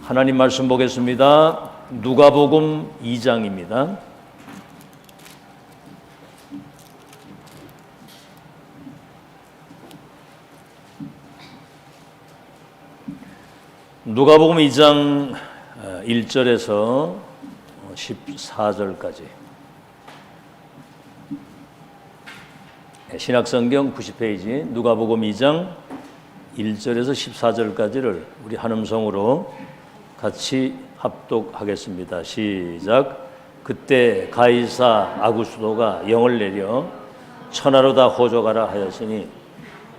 하나님 말씀 보겠습니다. 누가복음 2장입니다. 누가복음 2장 1절에서 14절까지 신약성경 90페이지 누가복음 2장 1절에서 14절까지를 우리 한음성으로 같이 합독하겠습니다. 시작. 그때 가이사 아구스도가 영을 내려 천하로 다 호족하라 하였으니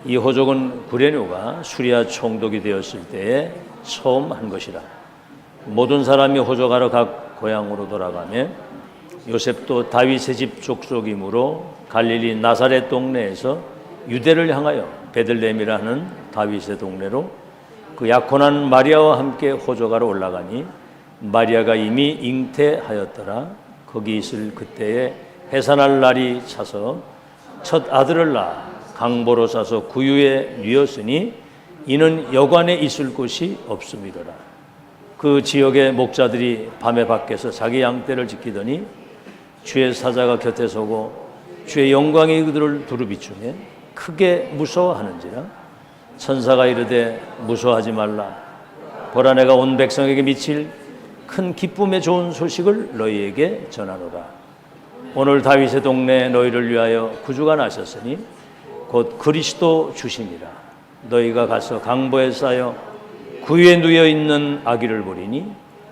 이 호족은 구레뇨가 수리아 총독이 되었을 때에 처음 한 것이라. 모든 사람이 호족하러 각 고향으로 돌아가며 요셉도 다윗의 집 족속이므로 갈릴리 나사렛 동네에서 유대를 향하여 베들레헴이라는 다윗의 동네로 그 약혼한 마리아와 함께 호족하러 올라가니 마리아가 이미 잉태하였더라. 거기 있을 그때에 해산할 날이 차서 첫 아들을 낳아 강보로 싸서 구유에 뉘었으니 이는 여관에 있을 곳이 없음이로라. 그 지역의 목자들이 밤에 밖에서 자기 양떼를 지키더니 주의 사자가 곁에 서고 주의 영광이 그들을 두루비추며 크게 무서워하는지라. 천사가 이르되 무서워하지 말라. 보라 내가 온 백성에게 미칠 큰 기쁨의 좋은 소식을 너희에게 전하노라. 오늘 다윗의 동네에 너희를 위하여 구주가 나셨으니 곧 그리스도 주시니라. 너희가 가서 강보에 쌓여 구유에 누워 있는 아기를 보리니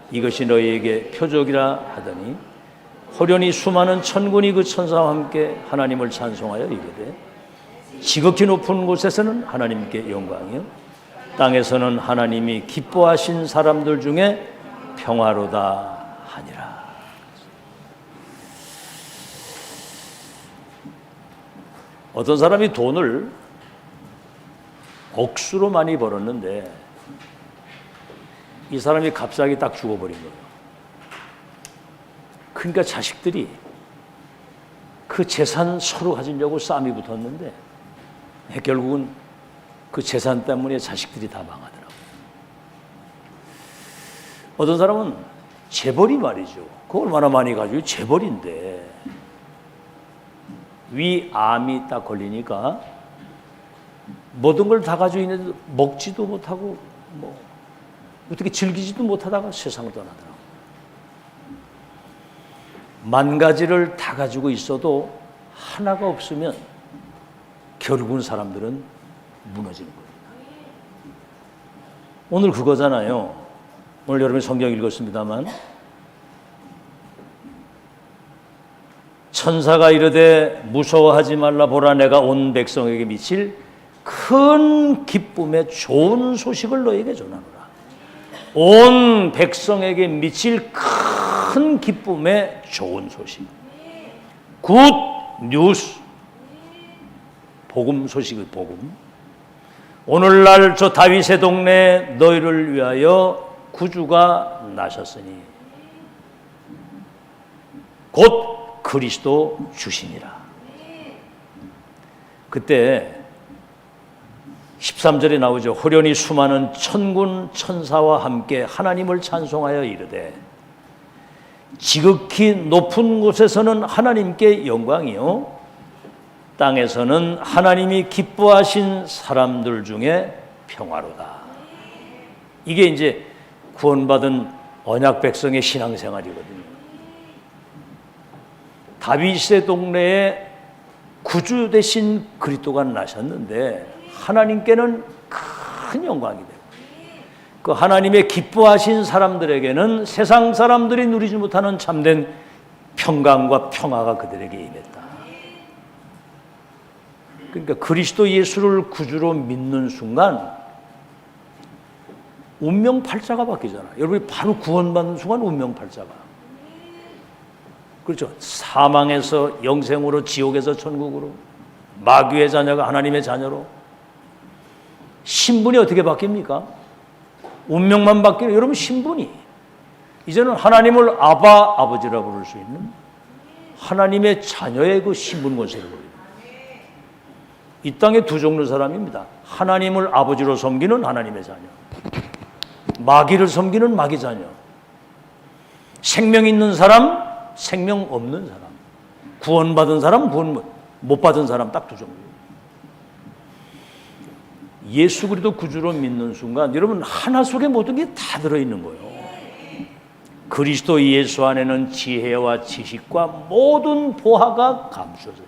이것이 너희에게 표적이라 하더니 호련히 수많은 천군이 그 천사와 함께 하나님을 찬송하여 이르되 지극히 높은 곳에서는 하나님께 영광이요 땅에서는 하나님이 기뻐하신 사람들 중에 평화로다 하니라. 어떤 사람이 돈을 억수로 많이 벌었는데 이 사람이 갑자기 딱 죽어버린 거예요. 그러니까 자식들이 그 재산 서로 가지려고 싸움이 붙었는데 결국은 그 재산 때문에 자식들이 다 망하더라고요. 어떤 사람은 재벌이 말이죠. 그걸 얼마나 많이 가지고 재벌인데 위암이 딱 걸리니까 모든 걸 다 가지고 있는데 먹지도 못하고 뭐 어떻게 즐기지도 못하다가 세상을 떠나더라고요. 만 가지를 다 가지고 있어도 하나가 없으면 결국은 사람들은 무너지는 거예요. 오늘 그거잖아요. 오늘 여러분이 성경 읽었습니다만 천사가 이르되 무서워하지 말라. 보라 내가 온 백성에게 미칠 큰 기쁨의 좋은 소식을 너에게 전하노라. 온 백성에게 미칠 큰 기쁨의 좋은 소식. 굿 뉴스. 복음 소식의 복음. 오늘날 저 다윗의 동네에 너희를 위하여 구주가 나셨으니 곧 그리스도 주시니라. 그때 13절에 나오죠. 호련히 수많은 천군 천사와 함께 하나님을 찬송하여 이르되 지극히 높은 곳에서는 하나님께 영광이요 땅에서는 하나님이 기뻐하신 사람들 중에 평화로다. 이게 이제 구원받은 언약 백성의 신앙생활이거든요. 다윗의 동네에 구주 대신 그리스도가 나셨는데 하나님께는 큰 영광이 되고 그 하나님의 기뻐하신 사람들에게는 세상 사람들이 누리지 못하는 참된 평강과 평화가 그들에게 임했다. 그러니까 그리스도 예수를 구주로 믿는 순간 운명팔자가 바뀌잖아요. 여러분이 바로 구원받는 순간 운명팔자가. 그렇죠. 사망에서 영생으로, 지옥에서 천국으로, 마귀의 자녀가 하나님의 자녀로. 신분이 어떻게 바뀝니까? 운명만 바뀌는 여러분 신분이 이제는 하나님을 아버지라 부를 수 있는 하나님의 자녀의 그 신분 권세를 보입니다. 이 땅에 두 종류 사람입니다. 하나님을 아버지로 섬기는 하나님의 자녀. 마귀를 섬기는 마귀 자녀, 생명 있는 사람, 생명 없는 사람, 구원받은 사람, 구원 못 받은 사람, 딱 두 종류. 예수 그리스도 구주로 믿는 순간 여러분 하나 속에 모든 게 다 들어있는 거예요. 그리스도 예수 안에는 지혜와 지식과 모든 보화가 감추어져요.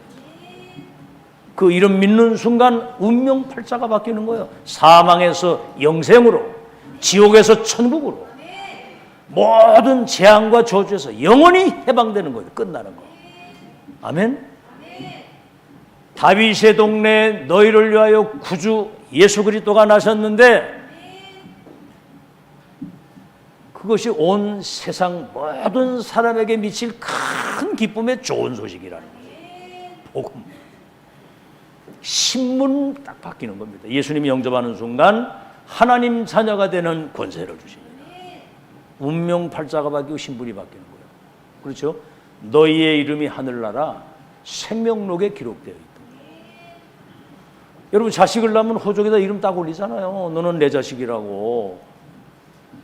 그 이름 믿는 순간 운명 팔자가 바뀌는 거예요. 사망에서 영생으로, 지옥에서 천국으로, 모든 재앙과 저주에서 영원히 해방되는 거예요. 끝나는 거. 아멘. 다윗의 동네에 너희를 위하여 구주 예수 그리스도가 나셨는데 그것이 온 세상 모든 사람에게 미칠 큰 기쁨의 좋은 소식이라는 거예요. 복음. 신문 딱 바뀌는 겁니다. 예수님이 영접하는 순간 하나님 자녀가 되는 권세를 주십니다. 운명 팔자가 바뀌고 신분이 바뀌는 거예요. 그렇죠? 너희의 이름이 하늘나라 생명록에 기록되어 있다. 여러분 자식을 낳으면 호적에다 이름 딱 올리잖아요. 너는 내 자식이라고.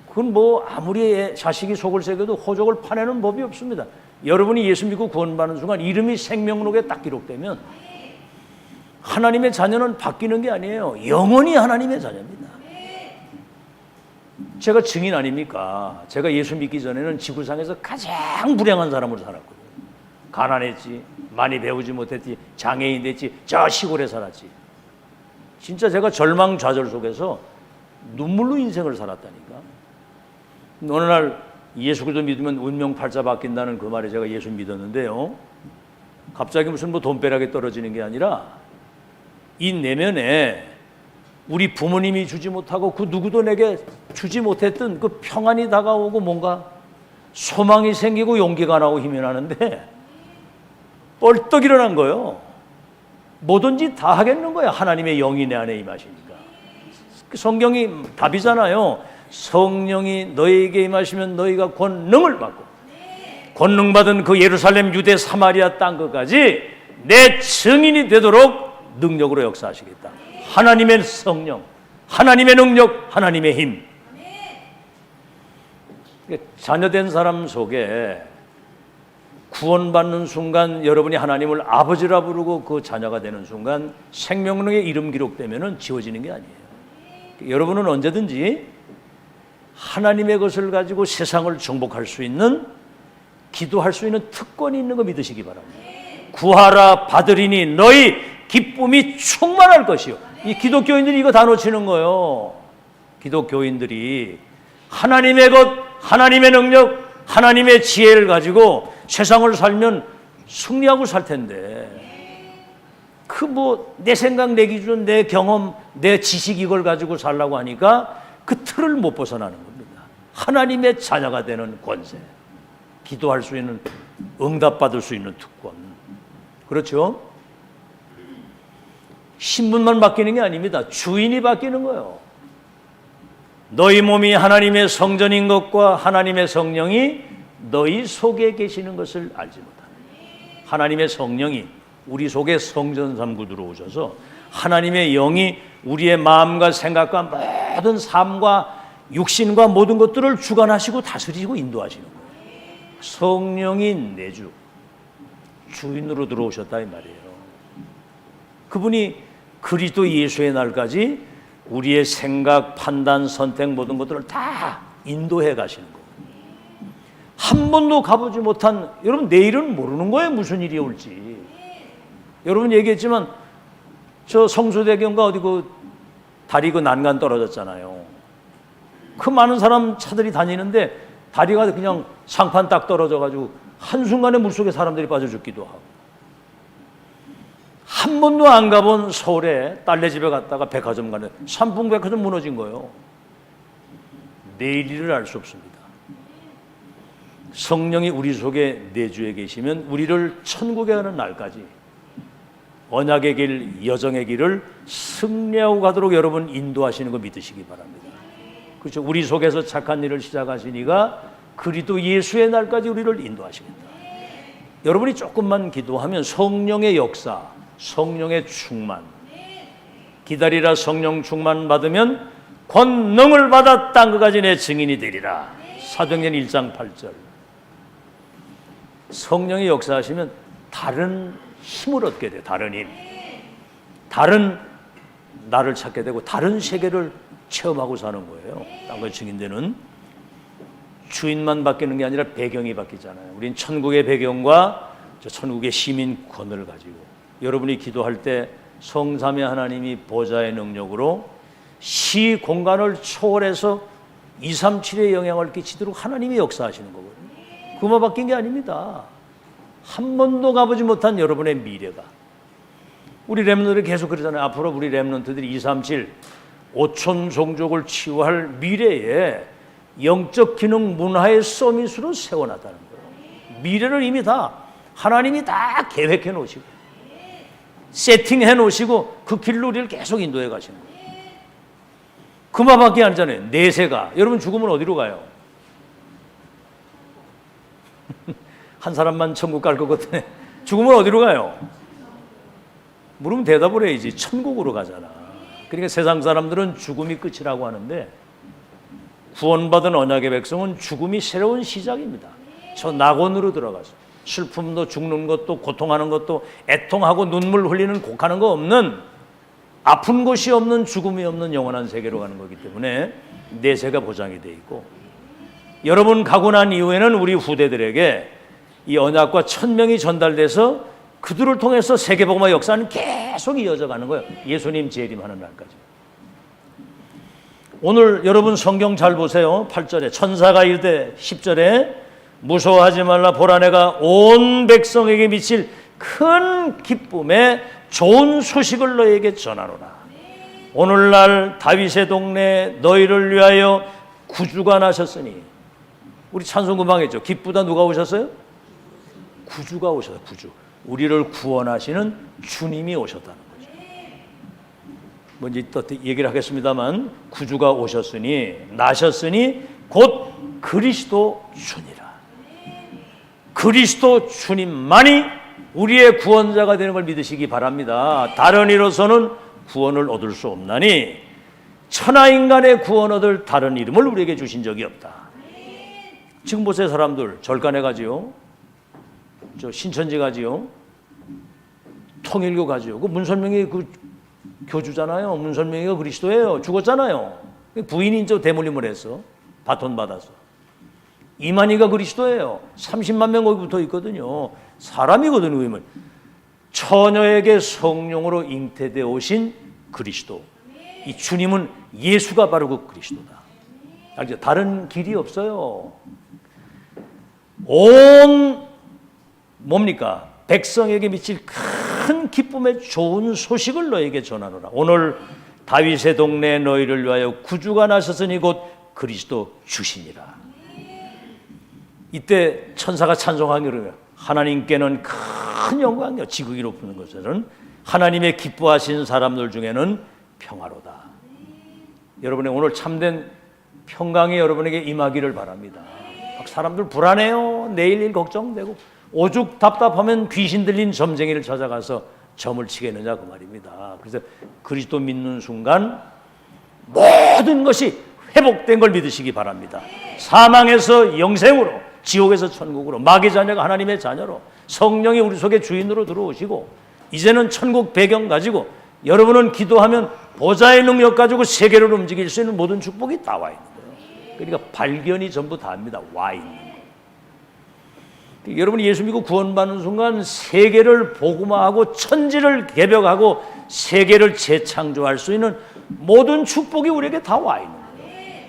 그건 뭐 아무리 자식이 속을 새겨도 호적을 파내는 법이 없습니다. 여러분이 예수 믿고 구원받는 순간 이름이 생명록에 딱 기록되면 하나님의 자녀는 바뀌는 게 아니에요. 영원히 하나님의 자녀입니다. 제가 증인 아닙니까? 제가 예수 믿기 전에는 지구상에서 가장 불행한 사람으로 살았거든요. 가난했지, 많이 배우지 못했지, 장애인 됐지, 저 시골에 살았지. 진짜 제가 절망좌절 속에서 눈물로 인생을 살았다니까. 어느 날 예수 그리스도 믿으면 운명 팔자 바뀐다는 그 말에 제가 예수 믿었는데요. 갑자기 무슨 뭐 돈벼락이 떨어지는 게 아니라 이 내면에 우리 부모님이 주지 못하고 그 누구도 내게 주지 못했던 그 평안이 다가오고 뭔가 소망이 생기고 용기가 나고 힘이 나는데 벌떡 일어난 거예요. 뭐든지 다 하겠는 거야. 하나님의 영이 내 안에 임하시니까. 성경이 답이잖아요. 성령이 너희에게 임하시면 너희가 권능을 받고 권능 받은 그 예루살렘, 유대, 사마리아 땅 끝까지 내 증인이 되도록 능력으로 역사하시겠다. 하나님의 성령, 하나님의 능력, 하나님의 힘. 자녀된 사람 속에 구원받는 순간 여러분이 하나님을 아버지라 부르고 그 자녀가 되는 순간 생명록에 이름 기록되면 지워지는 게 아니에요. 여러분은 언제든지 하나님의 것을 가지고 세상을 정복할 수 있는, 기도할 수 있는 특권이 있는 거 믿으시기 바랍니다. 구하라 받으리니 너희 기쁨이 충만할 것이요. 이 기독교인들이 이거 다 놓치는 거예요. 기독교인들이 하나님의 것, 하나님의 능력, 하나님의 지혜를 가지고 세상을 살면 승리하고 살 텐데 그 뭐 내 생각, 내 기준, 내 경험, 내 지식 이걸 가지고 살라고 하니까 그 틀을 못 벗어나는 겁니다. 하나님의 자녀가 되는 권세, 기도할 수 있는, 응답받을 수 있는 특권. 그렇죠? 신분만 바뀌는 게 아닙니다. 주인이 바뀌는 거예요. 너희 몸이 하나님의 성전인 것과 하나님의 성령이 너희 속에 계시는 것을 알지 못하는, 하나님의 성령이 우리 속에 성전 삼고 들어오셔서 하나님의 영이 우리의 마음과 생각과 모든 삶과 육신과 모든 것들을 주관하시고 다스리고 인도하시는 거예요. 성령이 내주, 주인으로 들어오셨다 이 말이에요. 그분이 그리스도 예수의 날까지 우리의 생각, 판단, 선택 모든 것들을 다 인도해 가시는 거예요. 한 번도 가보지 못한, 여러분 내일은 모르는 거예요. 무슨 일이 올지. 여러분 얘기했지만 저 성수대교인가 어디 그 다리 그 난간 떨어졌잖아요. 그 많은 사람 차들이 다니는데 다리가 그냥 상판 딱 떨어져가지고 한순간에 물속에 사람들이 빠져 죽기도 하고, 한 번도 안 가본 서울에 딸네 집에 갔다가 백화점 가는 삼풍 백화점 무너진 거예요. 내일 일을 알 수 없습니다. 성령이 우리 속에 내주에 계시면 우리를 천국에 가는 날까지 언약의 길, 여정의 길을 승리하고 가도록 여러분 인도하시는 거 믿으시기 바랍니다. 그렇죠? 우리 속에서 착한 일을 시작하시니까 그리스도 예수의 날까지 우리를 인도하시겠다. 여러분이 조금만 기도하면 성령의 역사, 성령의 충만, 기다리라 성령 충만 받으면 권능을 받아 땅끝까지 내 증인이 되리라. 사도행전 1장 8절. 성령이 역사하시면 다른 힘을 얻게 돼요. 다른 힘. 다른 나를 찾게 되고 다른 세계를 체험하고 사는 거예요. 땅끝 증인되는. 주인만 바뀌는 게 아니라 배경이 바뀌잖아요. 우린 천국의 배경과 저 천국의 시민권을 가지고 여러분이 기도할 때 성삼위 하나님이 보좌의 능력으로 시 공간을 초월해서 237의 영향을 끼치도록 하나님이 역사하시는 거거든요. 그만 바뀐 게 아닙니다. 한 번도 가보지 못한 여러분의 미래가. 우리 렘넌트들이 계속 그러잖아요. 앞으로 우리 렘넌트들이 237 5천 종족을 치유할 미래에 영적 기능 문화의 서밋으로 세워놨다는 거예요. 미래를 이미 다 하나님이 다 계획해 놓으시고 세팅해 놓으시고 그 길로 우리를 계속 인도해 가시는 거예요. 그만밖에 아니잖아요. 내세가. 여러분 죽으면 어디로 가요? 한 사람만 천국 갈 것 같네. 죽으면 어디로 가요? 물으면 대답을 해야지. 천국으로 가잖아. 그러니까 세상 사람들은 죽음이 끝이라고 하는데 구원받은 언약의 백성은 죽음이 새로운 시작입니다. 저 낙원으로 들어가서 슬픔도 죽는 것도 고통하는 것도 애통하고 눈물 흘리는 곡하는 거 없는 아픈 곳이 없는 죽음이 없는 영원한 세계로 가는 거기 때문에 내세가 보장이 돼 있고 여러분 가고 난 이후에는 우리 후대들에게 이 언약과 천명이 전달돼서 그들을 통해서 세계복음화 역사는 계속 이어져 가는 거예요. 예수님 재림하는 날까지. 오늘 여러분 성경 잘 보세요. 8절에 천사가 이르되 10절에 무서워하지 말라 보라 내가 온 백성에게 미칠 큰 기쁨에 좋은 소식을 너에게 전하노라. 오늘날 다윗의 동네 너희를 위하여 구주가 나셨으니 우리 찬송 금방 했죠. 기쁘다 누가 오셨어요? 구주가 오셨어요. 구주. 우리를 구원하시는 주님이 오셨다는 거죠. 먼저 또 얘기를 하겠습니다만 구주가 오셨으니 나셨으니 곧 그리스도 주니라. 그리스도 주님만이 우리의 구원자가 되는 걸 믿으시기 바랍니다. 다른 이로서는 구원을 얻을 수 없나니 천하인간의 구원 얻을 다른 이름을 우리에게 주신 적이 없다. 지금 보세요. 사람들 절간에 가지요. 저 신천지 가지요. 통일교 가지요. 그 문선명이 그 교주잖아요. 문선명이가 그리스도예요. 죽었잖아요. 부인이 저 대물림을 했어. 바톤 받아서. 이만희가 그리스도예요. 30만 명 거기 붙어 있거든요. 사람이거든요. 그러면 처녀에게 성령으로 잉태되어 오신 그리스도. 이 주님은 예수가 바로 그 그리스도다. 알죠? 다른 길이 없어요. 온 뭡니까? 백성에게 미칠 큰 기쁨의 좋은 소식을 너에게 전하노라. 오늘 다윗의 동네에 너희를 위하여 구주가 나셨으니 곧 그리스도 주시니라. 이때 천사가 찬송하기를 하나님께는 큰 영광이요 지극히 높은 것은 하나님의 기뻐하신 사람들 중에는 평화로다. 여러분의 오늘 참된 평강이 여러분에게 임하기를 바랍니다. 사람들 불안해요. 내일 일 걱정되고 오죽 답답하면 귀신 들린 점쟁이를 찾아가서 점을 치겠느냐 그 말입니다. 그래서 그리스도 믿는 순간 모든 것이 회복된 걸 믿으시기 바랍니다. 사망에서 영생으로 지옥에서 천국으로 마귀 자녀가 하나님의 자녀로 성령이 우리 속에 주인으로 들어오시고 이제는 천국 배경 가지고 여러분은 기도하면 보좌의 능력 가지고 세계를 움직일 수 있는 모든 축복이 다 와 있는 거예요. 그러니까 발견이 전부 다입니다. 와 있는 거예요. 여러분이 예수 믿고 구원받는 순간 세계를 복음화하고 천지를 개벽하고 세계를 재창조할 수 있는 모든 축복이 우리에게 다 와 있는 거예요.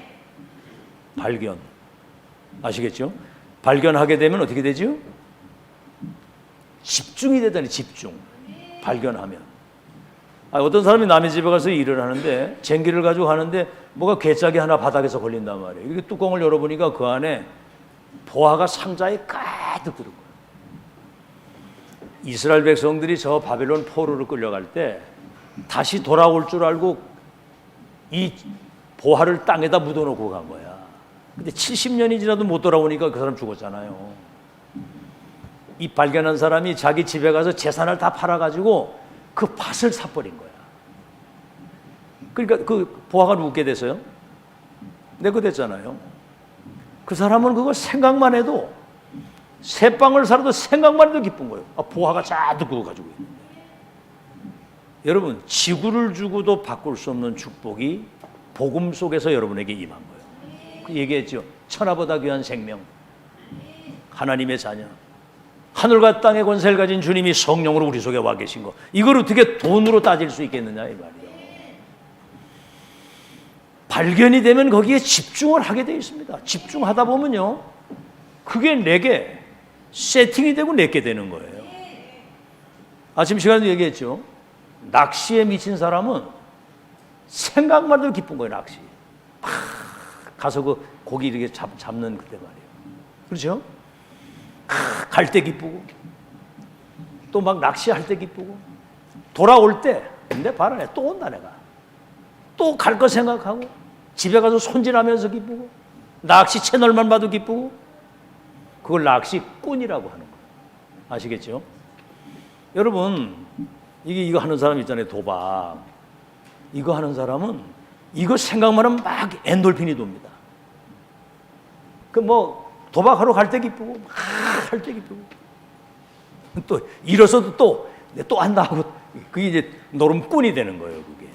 발견. 아시겠죠? 발견하게 되면 어떻게 되죠? 집중이 되다니 집중. 발견하면. 어떤 사람이 남의 집에 가서 일을 하는데 쟁기를 가지고 가는데 뭐가 괴짝이 하나 바닥에서 걸린단 말이에요. 이게 뚜껑을 열어보니까 그 안에 보화가 상자에 가득 들은 거예요. 이스라엘 백성들이 저 바벨론 포로로 끌려갈 때 다시 돌아올 줄 알고 이 보화를 땅에다 묻어놓고 간 거야. 근데 70년이 지나도 못 돌아오니까 그 사람 죽었잖아요. 이 발견한 사람이 자기 집에 가서 재산을 다 팔아가지고 그 밭을 사버린 거야. 그러니까 그 보화가 묻게 됐어요. 내거 됐잖아요. 그 사람은 그거 생각만 해도 새빵을 살아도 생각만 해도 기쁜 거예요. 보화가 잔뜩 그거 가지고 있는데. 여러분, 지구를 주고도 바꿀 수 없는 축복이 복음 속에서 여러분에게 임한 거예요. 그 얘기했죠. 천하보다 귀한 생명, 하나님의 자녀, 하늘과 땅의 권세를 가진 주님이 성령으로 우리 속에 와 계신 거, 이걸 어떻게 돈으로 따질 수 있겠느냐 이 말이에요. 발견이 되면 거기에 집중을 하게 되어 있습니다. 집중하다 보면요, 그게 내게 세팅이 되고 내게 되는 거예요. 아침 시간에도 얘기했죠. 낚시에 미친 사람은 생각만 해도 기쁜 거예요. 낚시 가서 그 고기 이렇게 잡는 그때 말이에요. 그렇죠? 갈 때 기쁘고, 또 막 낚시할 때 기쁘고, 돌아올 때 근데 봐라, 또 온다, 내가 또 갈 거 생각하고, 집에 가서 손질하면서 기쁘고, 낚시 채널만 봐도 기쁘고. 그걸 낚시꾼이라고 하는 거예요. 아시겠죠? 여러분, 이거 하는 사람 있잖아요. 도박 이거 하는 사람은 이거 생각만 하면 막 엔돌핀이 돕니다. 그 뭐 도박하러 갈 때 기쁘고, 할 때 기쁘고, 또 일어서도 또 한다 하고, 그게 이제 노름꾼이 되는 거예요. 그게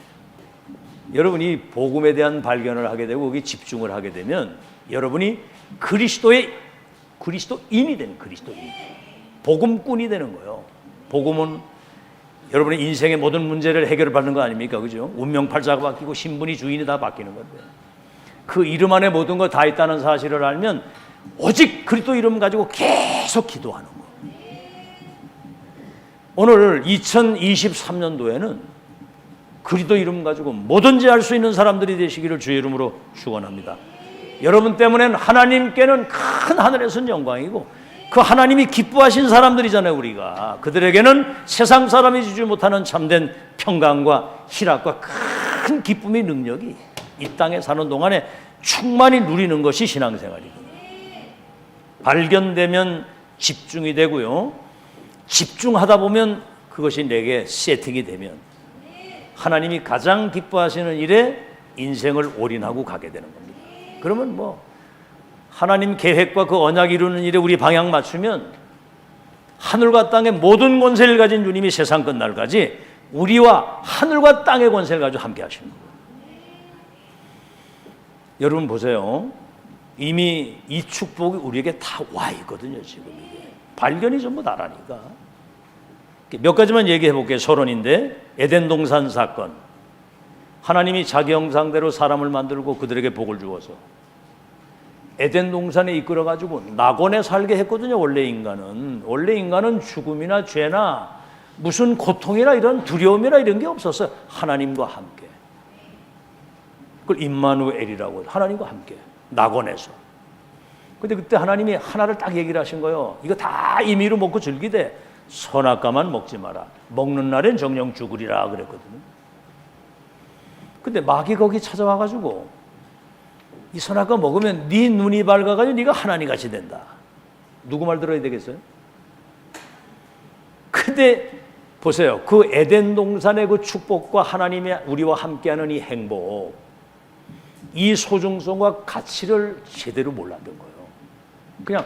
여러분이 복음에 대한 발견을 하게 되고 거기 집중을 하게 되면 여러분이 그리스도인이 되는, 그리스도인, 복음꾼이 되는 거예요. 복음은 여러분의 인생의 모든 문제를 해결받는 거 아닙니까? 그죠? 운명팔자가 바뀌고 신분이, 주인이 다 바뀌는 건데, 그 이름 안에 모든 거 다 있다는 사실을 알면 오직 그리스도 이름 가지고 계속 기도하는 거예요. 오늘 2023년도에는 그리스도 이름 가지고 뭐든지 할 수 있는 사람들이 되시기를 주의 이름으로 축원합니다. 여러분 때문에 하나님께는 큰 하늘에서는 영광이고, 그 하나님이 기뻐하신 사람들이잖아요. 우리가 그들에게는 세상 사람이 주지 못하는 참된 평강과 희락과 큰 기쁨의 능력이 이 땅에 사는 동안에 충만히 누리는 것이 신앙생활이거든요. 발견되면 집중이 되고요, 집중하다 보면 그것이 내게 세팅이 되면 하나님이 가장 기뻐하시는 일에 인생을 올인하고 가게 되는 겁니다. 그러면 뭐 하나님 계획과 그 언약 이루는 일에 우리 방향 맞추면 하늘과 땅의 모든 권세를 가진 주님이 세상 끝날까지 우리와 하늘과 땅의 권세를 가지고 함께 하시는 거예요. 여러분 보세요. 이미 이 축복이 우리에게 다 와 있거든요. 지금 이게 발견이 전부 다라니까. 몇 가지만 얘기해 볼게요. 서론인데, 에덴 동산 사건, 하나님이 자기 형상대로 사람을 만들고 그들에게 복을 주어서 에덴 동산에 이끌어 가지고 낙원에 살게 했거든요. 원래 인간은 죽음이나 죄나 무슨 고통이나 이런 두려움이나 이런 게 없었어요. 하나님과 함께. 그걸 임마누엘이라고, 하나님과 함께 낙원에서. 근데 그때 하나님이 하나를 딱 얘기를 하신 거예요. 이거 다 임의로 먹고 즐기되 선악과만 먹지 마라. 먹는 날엔 정령 죽으리라 그랬거든요. 근데 마귀 거기 찾아와 가지고 이 선악과 먹으면 네 눈이 밝아가지고 네가 하나님같이 된다. 누구 말 들어야 되겠어요? 근데 보세요. 그 에덴 동산의 그 축복과 하나님이 우리와 함께하는 이 행복, 이 소중성과 가치를 제대로 몰랐던 거예요. 그냥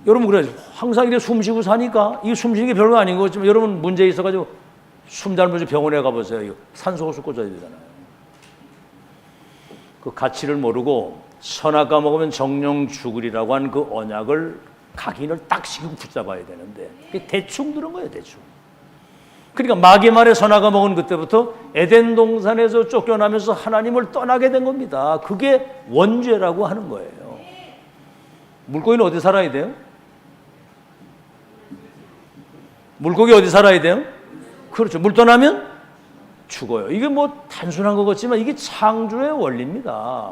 여러분 그래요. 항상 이렇게 숨쉬고 사니까 이 숨쉬는 게 별거 아닌 거지만 여러분 문제 있어가지고 숨 잘 못 병원에 가보세요. 산소호흡 꽂아야 되잖아요. 그 가치를 모르고 선악과 먹으면 정령 죽으리라고 한 그 언약을 각인을 딱 시키고 붙잡아야 되는데 대충 들은 거예요. 대충. 그러니까 마귀 말에 선악과 먹은 그때부터 에덴 동산에서 쫓겨나면서 하나님을 떠나게 된 겁니다. 그게 원죄라고 하는 거예요. 물고기는 어디 살아야 돼요? 물고기 어디 살아야 돼요? 그렇죠. 물 떠나면 죽어요. 이게 뭐 단순한 것 같지만 이게 창조의 원리입니다.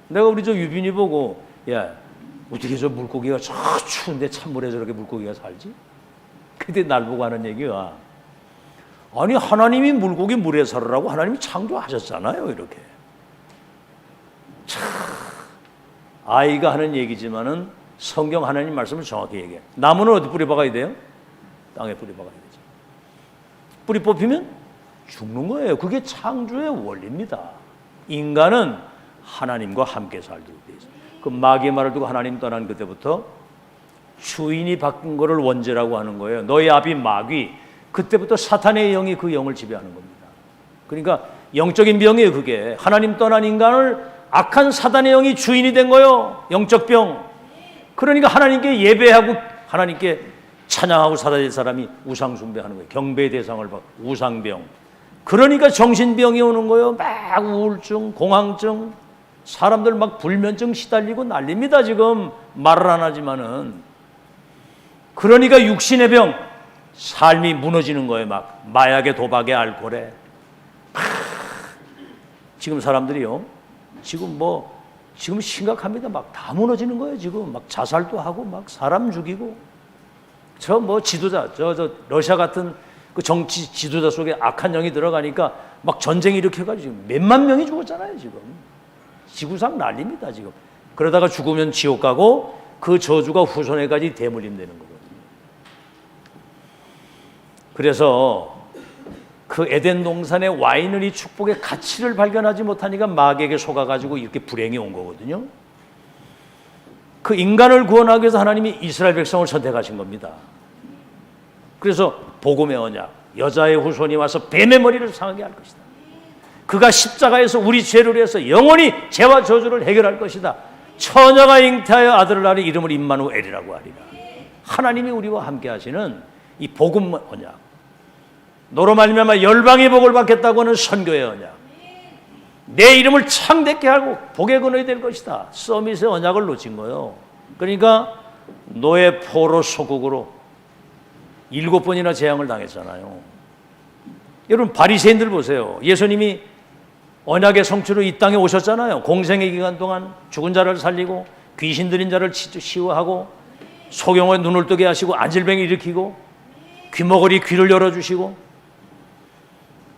내가 우리 저 유빈이 보고, 야, 어떻게 저 물고기가 저 추운데 찬물에 저렇게 물고기가 살지? 그때 날 보고 하는 얘기가, 아니 하나님이 물고기 물에 살으라고 하나님이 창조하셨잖아요. 이렇게. 참 아이가 하는 얘기지만은 성경 하나님 말씀을 정확히 얘기해요. 나무는 어디 뿌리 박아야 돼요? 땅에 뿌리 박아야 되죠. 뿌리 뽑히면 죽는 거예요. 그게 창조의 원리입니다. 인간은 하나님과 함께 살도록 되어 있어요. 그 마귀의 말을 듣고 하나님 떠난 그때부터 주인이 바뀐 것을 원죄라고 하는 거예요. 너의 아비 마귀, 그때부터 사탄의 영이 그 영을 지배하는 겁니다. 그러니까 영적인 병이에요. 그게 하나님 떠난 인간을 악한 사단의 영이 주인이 된 거예요. 영적 병. 그러니까 하나님께 예배하고 하나님께 찬양하고 살아야 될 사람이 우상 숭배하는 거예요. 경배의 대상을 받고 우상병. 그러니까 정신병이 오는 거예요. 막 우울증, 공황증, 사람들 막 불면증 시달리고 난립니다. 지금 말을 안 하지만은. 그러니까 육신의 병, 삶이 무너지는 거예요. 막 마약에, 도박에, 알코올에. 지금 사람들이요, 지금 심각합니다. 막 다 무너지는 거예요. 지금 막 자살도 하고 막 사람 죽이고. 지도자, 러시아 같은 그 정치 지도자 속에 악한 영이 들어가니까 막 전쟁 일으켜가지고 몇만 명이 죽었잖아요. 지금 지구상 난립니다. 지금 그러다가 죽으면 지옥 가고 그 저주가 후손에까지 대물림 되는 거거든요. 그래서 그 에덴 동산의 와인을 이 축복의 가치를 발견하지 못하니까 마귀에게 속아가지고 이렇게 불행이 온 거거든요. 그 인간을 구원하기 위해서 하나님이 이스라엘 백성을 선택하신 겁니다. 그래서 복음의 언약, 여자의 후손이 와서 뱀의 머리를 상하게 할 것이다. 그가 십자가에서 우리 죄를 위해서 영원히 죄와 저주를 해결할 것이다. 처녀가 잉태하여 아들을 낳으리 이름을 임마누엘이라고 하리라. 하나님이 우리와 함께 하시는 이 복음 언약, 너로 말미암아 열방의 복을 받겠다고 하는 선교의 언약, 내 이름을 창대케 하고 복의 근원이 될 것이다. 서밋의 언약을 놓친 거예요. 그러니까 노예 포로 소국으로 7번이나 재앙을 당했잖아요. 여러분 바리새인들 보세요. 예수님이 언약의 성취로 이 땅에 오셨잖아요. 공생의 기간 동안 죽은 자를 살리고 귀신 들린 자를 치유하고 소경의 눈을 뜨게 하시고 안질병을 일으키고 귀머거리 귀를 열어주시고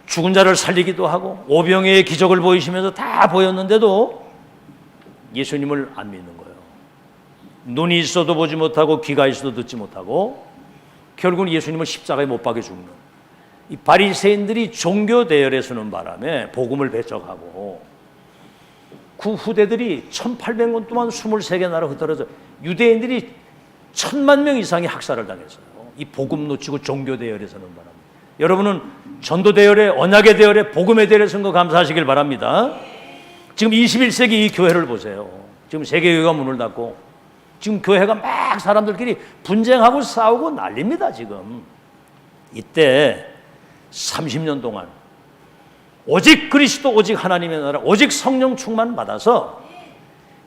죽은 자를 살리기도 하고 오병이의 기적을 보이시면서 다 보였는데도 예수님을 안 믿는 거예요. 눈이 있어도 보지 못하고 귀가 있어도 듣지 못하고 결국은 예수님을 십자가에 못 박여 죽는 이 바리새인들이 종교 대열에 서는 바람에 복음을 배척하고 그 후대들이 1800년 동안 23개 나라 흩어져서 유대인들이 1000만 명 이상이 학살을 당했어요. 이 복음 놓치고 종교 대열에 서는 바람에. 여러분은 전도 대열에, 언약의 대열에, 복음의 대열에 선 거 감사하시길 바랍니다. 지금 21세기 이 교회를 보세요. 지금 세계교회가 문을 닫고 지금 교회가 막 사람들끼리 분쟁하고 싸우고 난립니다. 지금 이때 30년 동안 오직 그리스도, 오직 하나님의 나라, 오직 성령 충만 받아서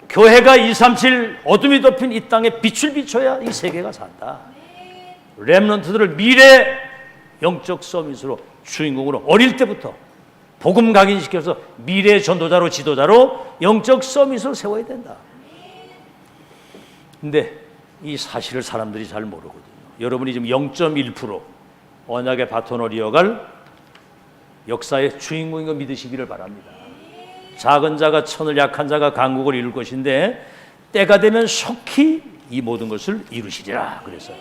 교회가 237 어둠이 덮인 이 땅에 빛을 비춰야 이 세계가 산다. 렘넌트들을 미래 영적 서밋으로 주인공으로 어릴 때부터 복음 각인시켜서 미래 전도자로 지도자로 영적 서밋을 세워야 된다. 근데 이 사실을 사람들이 잘 모르거든요. 여러분이 지금 0.1% 언약의 바톤을 이어갈 역사의 주인공인 거 믿으시기를 바랍니다. 작은 자가 천을, 약한 자가 강국을 이룰 것인데 때가 되면 속히 이 모든 것을 이루시리라 그랬어요.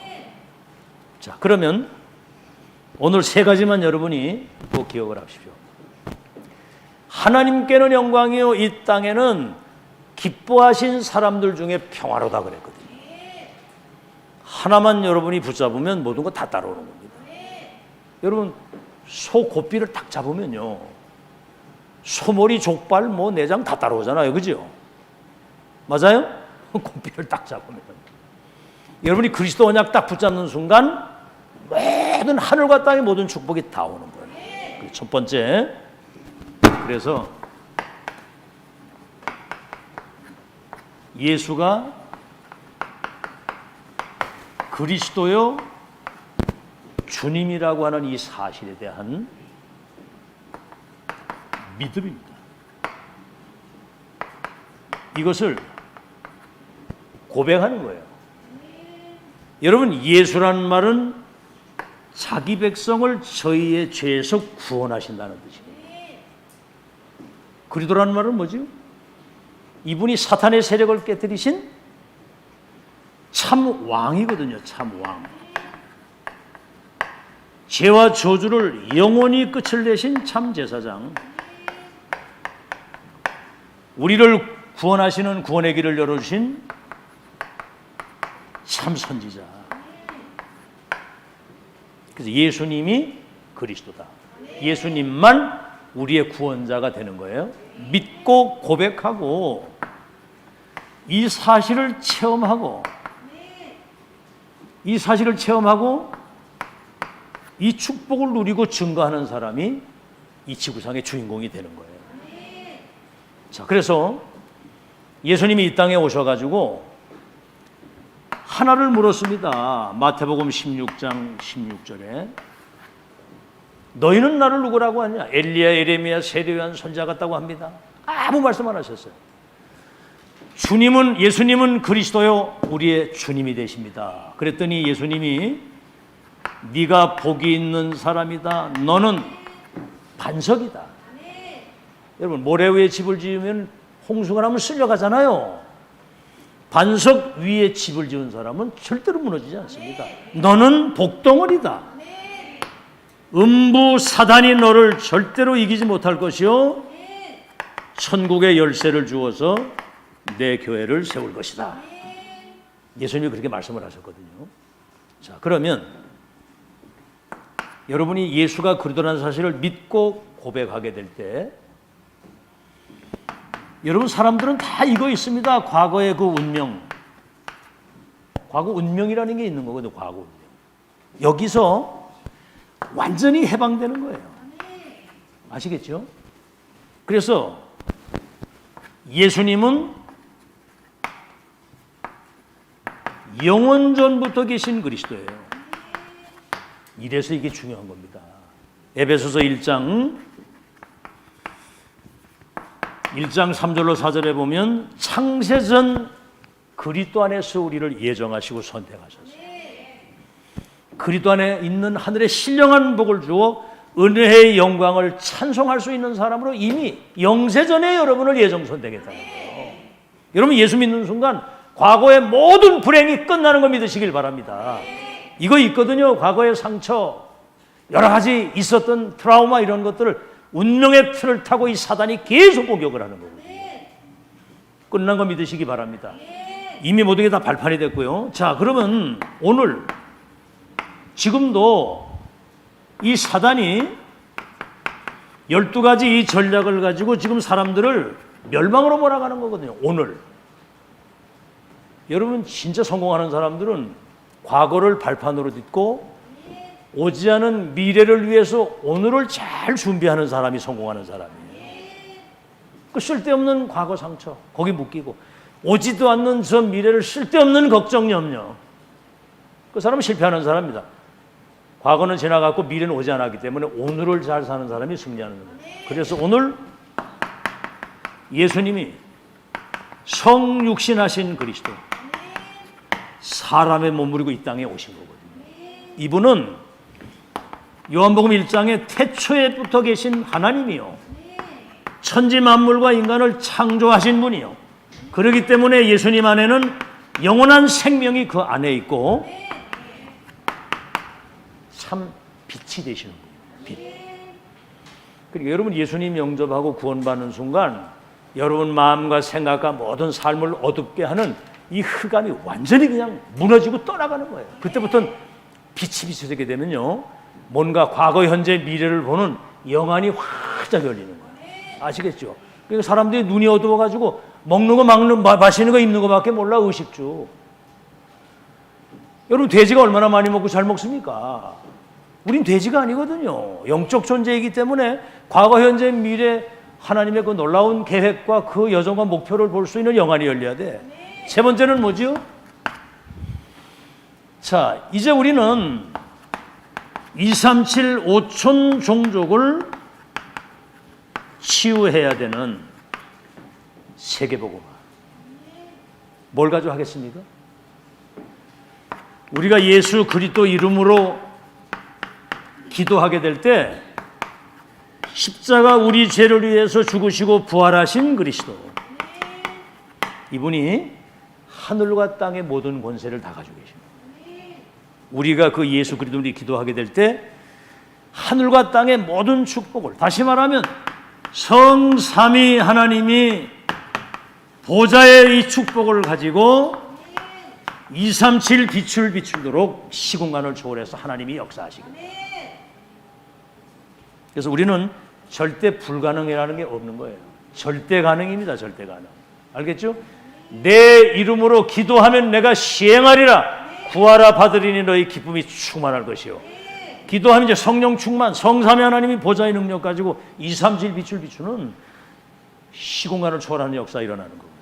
자, 그러면 오늘 3가지만 여러분이 꼭 기억을 하십시오. 하나님께는 영광이요 이 땅에는 기뻐하신 사람들 중에 평화로다 그랬거든요. 하나만 여러분이 붙잡으면 모든 거 다 따라오는 겁니다. 여러분 소 고삐를 딱 잡으면요 소머리, 족발, 내장 다 따라오잖아요. 그죠? 맞아요? 고삐를 딱 잡으면 여러분이 그리스도 언약 딱 붙잡는 순간 모든 하늘과 땅의 모든 축복이 다 오는 거예요. 첫 번째, 그래서 예수가 그리스도요 주님이라고 하는 이 사실에 대한 믿음입니다. 이것을 고백하는 거예요. 여러분 예수라는 말은 자기 백성을 저희의 죄에서 구원하신다는 뜻이에요. 그리스도라는 말은 뭐죠? 이분이 사탄의 세력을 깨뜨리신 참 왕이거든요. 참 왕. 죄와 저주를 영원히 끝을 내신 참 제사장. 우리를 구원하시는 구원의 길을 열어주신 참 선지자. 그래서 예수님이 그리스도다. 예수님만 우리의 구원자가 되는 거예요. 믿고 고백하고 이 사실을 체험하고 이 축복을 누리고 증거하는 사람이 이 지구상의 주인공이 되는 거예요. 자, 그래서 예수님이 이 땅에 오셔가지고 하나를 물었습니다. 마태복음 16장 16절에 너희는 나를 누구라고 하냐? 엘리야, 예레미야, 세례요한, 선지자 같다고 합니다. 아무 말씀 안 하셨어요. 예수님은 그리스도요 우리의 주님이 되십니다. 그랬더니 예수님이 네가 복이 있는 사람이다. 너는 반석이다. 여러분, 모래 위에 집을 지으면 홍수가 나면 쓸려가잖아요. 반석 위에 집을 지은 사람은 절대로 무너지지 않습니다. 너는 복덩어리다. 음부 사단이 너를 절대로 이기지 못할 것이요 천국의 열쇠를 주어서 내 교회를 세울 것이다. 예수님이 그렇게 말씀을 하셨거든요. 자, 그러면 여러분이 예수가 그리스도라는 사실을 믿고 고백하게 될 때 여러분, 사람들은 다 이거 있습니다. 과거의 그 운명. 과거 운명이라는 게 있는 거거든요. 과거 운명. 여기서 완전히 해방되는 거예요. 아시겠죠? 그래서 예수님은 영원 전부터 계신 그리스도예요. 이래서 이게 중요한 겁니다. 에베소서 1장 3절로 4절에 보면 창세전 그리스도 안에서 우리를 예정하시고 선택하셨어요. 그리스도 안에 있는 하늘의 신령한 복을 주어 은혜의 영광을 찬송할 수 있는 사람으로 이미 영세전에 여러분을 예정 선택했다는 거예요. 여러분, 예수 믿는 순간 과거의 모든 불행이 끝나는 걸 믿으시길 바랍니다. 이거 있거든요. 과거의 상처, 여러 가지 있었던 트라우마 이런 것들을 운명의 틀을 타고 이 사단이 계속 공격을 하는 거거든요. 끝난 거 믿으시기 바랍니다. 이미 모든 게 다 발판이 됐고요. 자, 그러면 오늘 지금도 이 사단이 12가지 이 전략을 가지고 지금 사람들을 멸망으로 몰아가는 거거든요. 오늘 여러분, 진짜 성공하는 사람들은 과거를 발판으로 딛고 오지 않은 미래를 위해서 오늘을 잘 준비하는 사람이 성공하는 사람이에요. 그 쓸데없는 과거 상처 거기 묶이고 오지도 않는 저 미래를 쓸데없는 걱정 염려, 그 사람은 실패하는 사람입니다. 과거는 지나갔고 미래는 오지 않았기 때문에 오늘을 잘 사는 사람이 승리하는 거예요. 그래서 오늘 예수님이 성육신하신 그리스도, 사람의 몸부리고 이 땅에 오신 거거든요. 이분은 요한복음 1장에 태초에부터 계신 하나님이요 천지 만물과 인간을 창조하신 분이요, 그렇기 때문에 예수님 안에는 영원한 생명이 그 안에 있고 참 빛이 되시는 거예요. 빛. 그러니까 여러분, 예수님 영접하고 구원받는 순간 여러분 마음과 생각과 모든 삶을 어둡게 하는 이 흑암이 완전히 그냥 무너지고 떠나가는 거예요. 그때부터는 빛이 비춰지게 되면요, 뭔가 과거, 현재, 미래를 보는 영안이 활짝 열리는 거예요. 아시겠죠? 그러니까 사람들이 눈이 어두워가지고 먹는 거, 마시는 거, 입는 거밖에 몰라. 의식주. 여러분, 돼지가 얼마나 많이 먹고 잘 먹습니까? 우린 돼지가 아니거든요. 영적 존재이기 때문에 과거, 현재, 미래 하나님의 그 놀라운 계획과 그 여정과 목표를 볼 수 있는 영안이 열려야 돼. 세 번째는 뭐죠? 자, 이제 우리는 237 5천 종족을 치유해야 되는 세계복음화. 뭘 가지고 하겠습니까? 우리가 예수 그리스도 이름으로 기도하게 될 때 십자가 우리 죄를 위해서 죽으시고 부활하신 그리스도, 이분이 하늘과 땅의 모든 권세를 다 가지고 계십니다. 우리가 그 예수 그리스도를 기도하게 될 때 하늘과 땅의 모든 축복을, 다시 말하면 성삼위 하나님이 보좌의 이 축복을 가지고 237 빛을 비추도록 시공간을 초월해서 하나님이 역사하시겠다. 그래서 우리는 절대 불가능이라는 게 없는 거예요. 절대 가능입니다. 절대 가능. 알겠죠? 내 이름으로 기도하면 내가 시행하리라. 구하라 받으리니 너희 기쁨이 충만할 것이요. 기도하면 이제 성령 충만, 성삼위 하나님이 보좌의 능력 가지고 237 빛을 비추는 시공간을 초월하는 역사가 일어나는 거예요.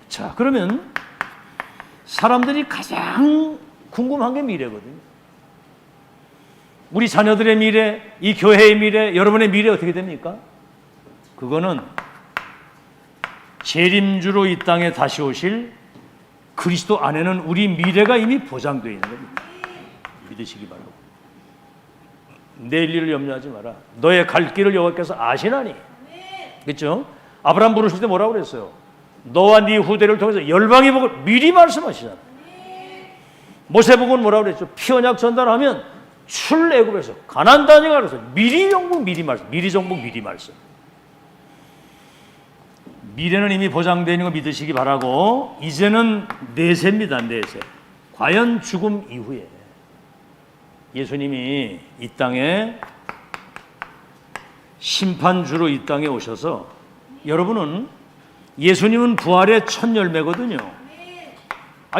자, 그러면 사람들이 가장 궁금한 게 미래거든요. 우리 자녀들의 미래, 이 교회의 미래, 여러분의 미래 어떻게 됩니까? 그거는 재림주로 이 땅에 다시 오실 그리스도 안에는 우리 미래가 이미 보장되어 있는 겁니다. 믿으시기 바라고. 내일 일을 염려하지 마라. 너의 갈 길을 여호와께서 아시나니. 그렇죠? 아브라함 부르실 때 뭐라고 그랬어요? 너와 네 후대를 통해서 열방의 복을 미리 말씀하시잖아. 모세복은 뭐라고 그랬죠? 피언약 전달하면 출애굽에서 가나안 다니가 그래서 미리 정복 미리 말씀, 미리 정복 미리 말씀. 미래는 이미 보장되어 있는 거 믿으시기 바라고. 이제는 내세입니다. 내세. 과연 죽음 이후에 예수님이 이 땅에 심판주로 이 땅에 오셔서, 여러분은 예수님은 부활의 첫 열매거든요.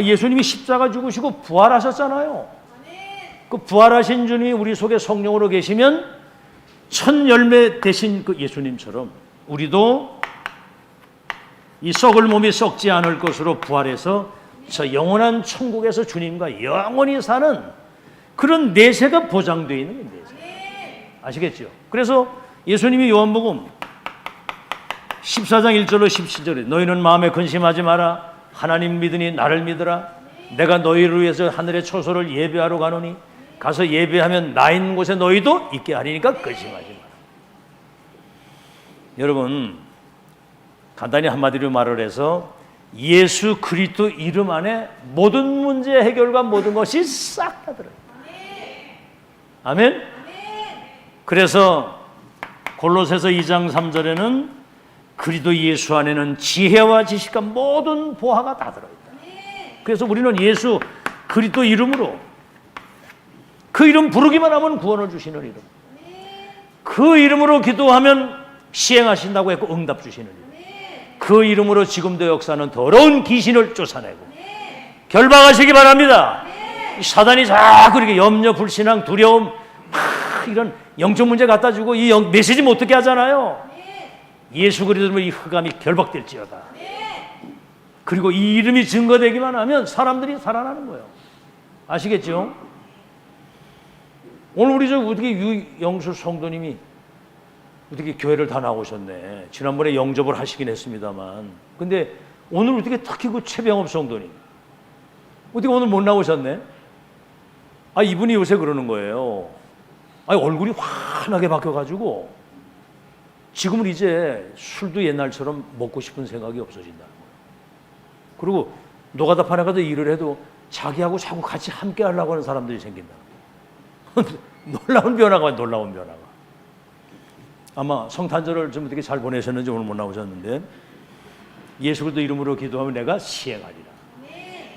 예수님이 십자가 죽으시고 부활하셨잖아요. 그 부활하신 주님이 우리 속에 성령으로 계시면 첫 열매 되신 그 예수님처럼 우리도 이 썩을 몸이 썩지 않을 것으로 부활해서 저 영원한 천국에서 주님과 영원히 사는 그런 내세가 보장되어 있는 게 내세. 아시겠죠? 그래서 예수님이 요한복음 14장 1절로 17절에 너희는 마음에 근심하지 마라. 하나님 믿으니 나를 믿으라. 내가 너희를 위해서 하늘의 초소를 예배하러 가노니 가서 예배하면 나 있는 곳에 너희도 있게 하리니까 근심하지 마라. 여러분, 간단히 한마디로 말을 해서 예수 그리스도 이름 안에 모든 문제 해결과 모든 것이 싹 다 들어요. 아멘? 그래서 골로새서 2장 3절에는 그리스도 예수 안에는 지혜와 지식과 모든 보화가 다 들어있다. 그래서 우리는 예수 그리스도 이름으로, 그 이름 부르기만 하면 구원을 주시는 이름, 그 이름으로 기도하면 시행하신다고 했고 응답 주시는 이름, 그 이름으로 지금도 역사는 더러운 귀신을 쫓아내고 결박하시기 바랍니다. 사단이 자꾸 이렇게 염려, 불신앙, 두려움, 이런 영적 문제 갖다 주고 이 메시지 못 듣게 하잖아요. 예수 그리스도로 이 흑암이 결박될지어다. 그리고 이 이름이 증거되기만 하면 사람들이 살아나는 거예요. 아시겠죠? 오늘 우리 저 어떻게 유영수 성도님이 어떻게 교회를 다 나오셨네. 지난번에 영접을 하시긴 했습니다만, 근데 오늘 어떻게 특히 그 최병업 성도님 어떻게 오늘 못 나오셨네? 이분이 요새 그러는 거예요. 얼굴이 환하게 바뀌어가지고 지금은 이제 술도 옛날처럼 먹고 싶은 생각이 없어진다는 거예요. 그리고 노가다 판에 가서 일을 해도 자기하고 자꾸 같이 함께 하려고 하는 사람들이 생긴다는 거예요. 놀라운 변화가, 놀라운 변화가. 아마 성탄절을 좀 어떻게 잘 보내셨는지 오늘 못 나오셨는데, 예수 그리스도 이름으로 기도하면 내가 시행하리라.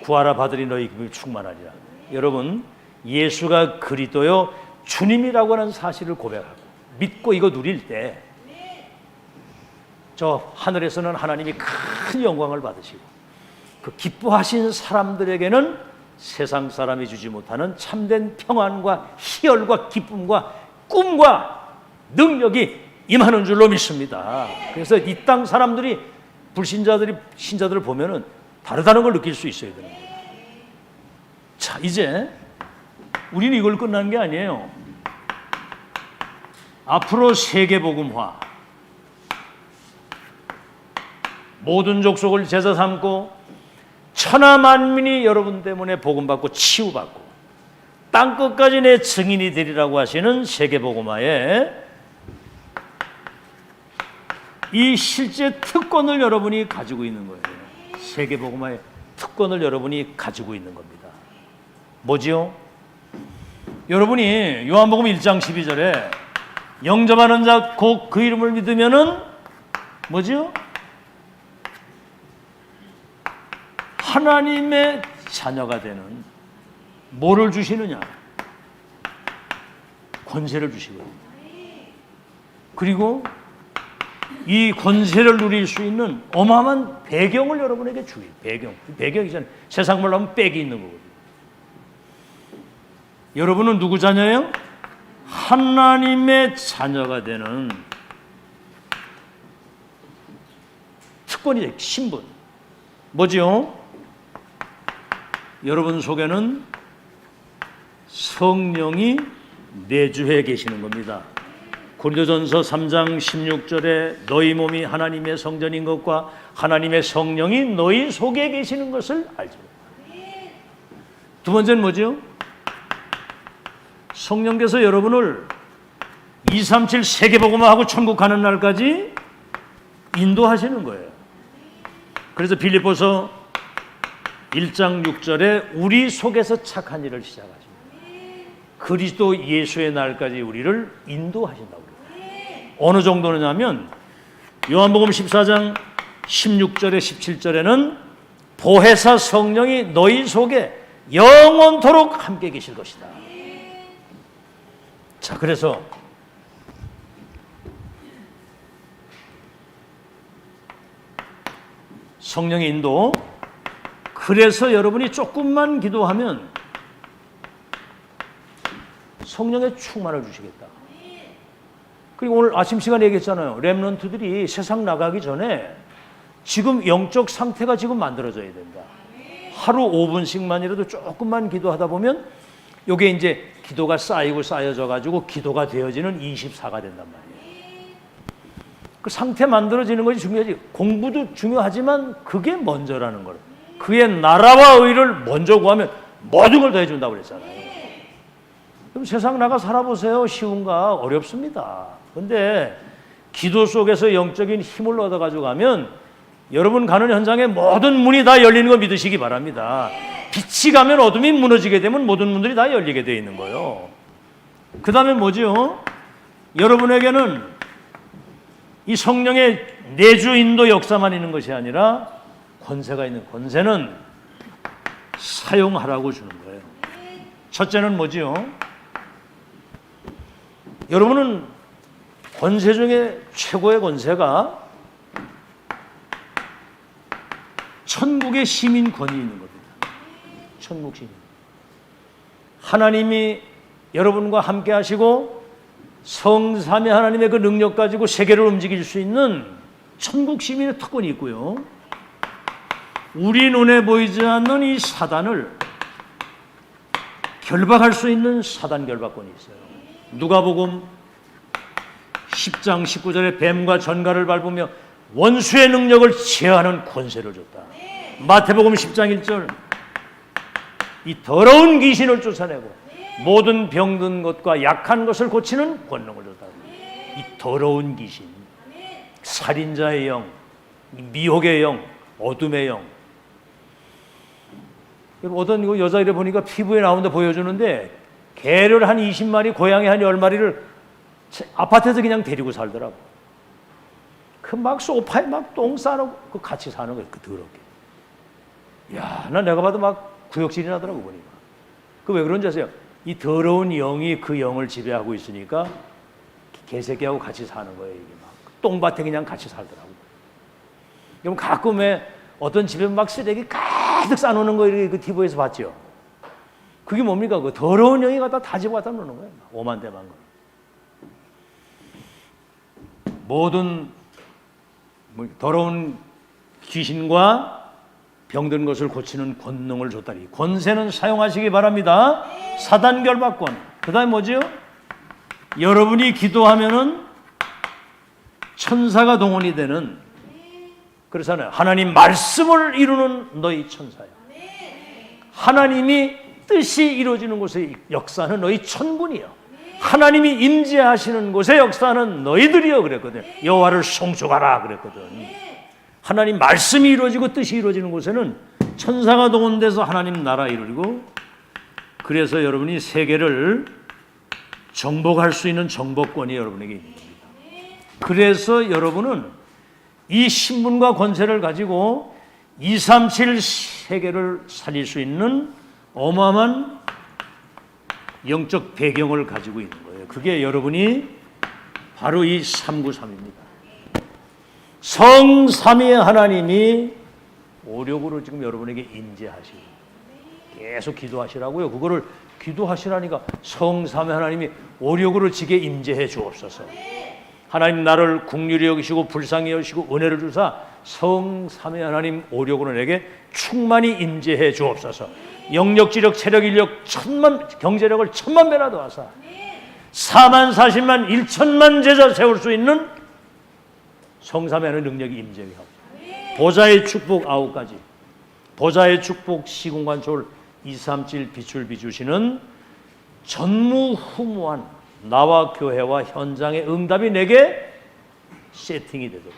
구하라 받으리 너희 기쁨이 충만하리라. 여러분, 예수가 그리스도요 주님이라고 하는 사실을 고백하고 믿고 이거 누릴 때 저 하늘에서는 하나님이 큰 영광을 받으시고 그 기뻐하신 사람들에게는 세상 사람이 주지 못하는 참된 평안과 희열과 기쁨과 꿈과 능력이 임하는 줄로 믿습니다. 그래서 이 땅 사람들이, 불신자들이 신자들을 보면은 다르다는 걸 느낄 수 있어야 되는 거예요. 자, 이제 우리는 이걸 끝난 게 아니에요. 앞으로 세계복음화, 모든 족속을 제자 삼고 천하 만민이 여러분 때문에 복음받고 치유받고 땅끝까지 내 증인이 되리라고 하시는 세계복음화에 이 실제 특권을 여러분이 가지고 있는 거예요. 세계복음화의 특권을 여러분이 가지고 있는 겁니다. 뭐지요? 여러분이 요한복음 1장 12절에 영접하는 자 곧 그 이름을 믿으면은 뭐지요? 하나님의 자녀가 되는 뭐를 주시느냐? 권세를 주시거든요. 그리고 이 권세를 누릴 수 있는 어마어마한 배경을 여러분에게 주요. 배경이 전 세상 말로 하면 백이 있는 거거든요. 여러분은 누구 자녀예요? 하나님의 자녀가 되는 특권이 신분. 뭐지요? 여러분 속에는 성령이 내주해 계시는 겁니다. 고린도전서 3장 16절에 너희 몸이 하나님의 성전인 것과 하나님의 성령이 너희 속에 계시는 것을 알죠. 두 번째는 뭐죠? 성령께서 여러분을 237 세계복음화 하고 천국 가는 날까지 인도하시는 거예요. 그래서 빌립보서 1장 6절에 우리 속에서 착한 일을 시작하십니다. 그리스도 예수의 날까지 우리를 인도하신다고 그래요. 어느 정도느냐면 요한복음 14장 16절에 17절에는 보혜사 성령이 너희 속에 영원토록 함께 계실 것이다. 자, 그래서 성령의 인도, 그래서 여러분이 조금만 기도하면 성령의 충만을 주시겠다. 그리고 오늘 아침 시간에 얘기했잖아요. 렘넌트들이 세상 나가기 전에 지금 영적 상태가 지금 만들어져야 된다. 하루 5분씩만이라도 조금만 기도하다 보면 이게 이제 기도가 쌓이고 쌓여져 가지고 기도가 되어지는 24가 된단 말이에요. 그 상태 만들어지는 것이 중요하지. 공부도 중요하지만 그게 먼저라는 거예요. 그의 나라와 의를 먼저 구하면 모든 걸 더 해준다고 그랬잖아요. 그럼 세상 나가 살아보세요. 쉬운가? 어렵습니다. 그런데 기도 속에서 영적인 힘을 얻어가지고 가면 여러분 가는 현장에 모든 문이 다 열리는 거 믿으시기 바랍니다. 빛이 가면 어둠이 무너지게 되면 모든 문들이 다 열리게 되어 있는 거예요. 그 다음에 뭐죠? 여러분에게는 이 성령의 내주 인도 역사만 있는 것이 아니라 권세가 있는, 권세는 사용하라고 주는 거예요. 첫째는 뭐지요? 여러분은 권세 중에 최고의 권세가 천국의 시민권이 있는 겁니다. 천국 시민. 하나님이 여러분과 함께 하시고 성삼위 하나님의 그 능력 가지고 세계를 움직일 수 있는 천국 시민의 특권이 있고요. 우리 눈에 보이지 않는 이 사단을 결박할 수 있는 사단 결박권이 있어요. 누가복음 10장 19절에 뱀과 전갈을 밟으며 원수의 능력을 제어하는 권세를 줬다. 마태복음 10장 1절 이 더러운 귀신을 쫓아내고 모든 병든 것과 약한 것을 고치는 권능을 줬다. 이 더러운 귀신, 살인자의 영, 미혹의 영, 어둠의 영. 어떤 여자 이래 보니까 피부에 나오는데 보여주는데 개를 한 20마리, 고양이 한 10마리를 아파트에서 그냥 데리고 살더라고. 그 막 소파에 막 똥 싸놓고 같이 사는 거예요. 그 더럽게. 야, 나 내가 봐도 막 구역질이 나더라고 보니까. 그 왜 그런지 아세요? 이 더러운 영이 그 영을 지배하고 있으니까 개새끼하고 같이 사는 거예요. 이게 막 똥밭에 그냥 같이 살더라고. 그럼 가끔 왜 어떤 집에 막 쓰레기 가득 싸놓는 거 이렇게 그 TV에서 봤죠. 그게 뭡니까? 그 더러운 영이 갖다 다 집어 갖다 놓는 거예요. 오만대만 거. 모든 더러운 귀신과 병든 것을 고치는 권능을 줬다니. 권세는 사용하시기 바랍니다. 사단 결박권. 그 다음에 뭐죠? 여러분이 기도하면은 천사가 동원이 되는, 그렇잖아요. 하나님 말씀을 이루는 너희 천사야. 하나님이 뜻이 이루어지는 곳의 역사는 너희 천군이요. 하나님이 임재하시는 곳의 역사는 너희들이요 그랬거든. 여호와를 송축하라 그랬거든. 하나님 말씀이 이루어지고 뜻이 이루어지는 곳에는 천사가 동원돼서 하나님 나라 이루고, 그래서 여러분이 세계를 정복할 수 있는 정복권이 여러분에게 있는 겁니다. 그래서 여러분은 이 신분과 권세를 가지고 237 세계를 살릴 수 있는 어마어마한 영적 배경을 가지고 있는 거예요. 그게 여러분이 바로 이 393입니다. 성삼위의 하나님이 오력으로 지금 여러분에게 임재하시고 계속 기도하시라고요. 그거를 기도하시라니까 성삼위 하나님이 오력으로 지게 임재해 주옵소서. 하나님 나를 긍휼히 여기시고 불쌍히 여기시고 은혜를 주사 성삼위 하나님 오력으로 내게 충만히 임재해 주옵소서. 영력, 지력, 체력, 인력, 경제력을 1000만 배나 더하사 4만 40만 1천만 제자 세울 수 있는 성삼위 하나님의 능력이 임재하게 하옵소서. 보좌의 축복 9가지, 보좌의 축복 시공간 초월 237 빛을 비추시는 전무후무한 나와 교회와 현장의 응답이 내게 세팅이 되도록,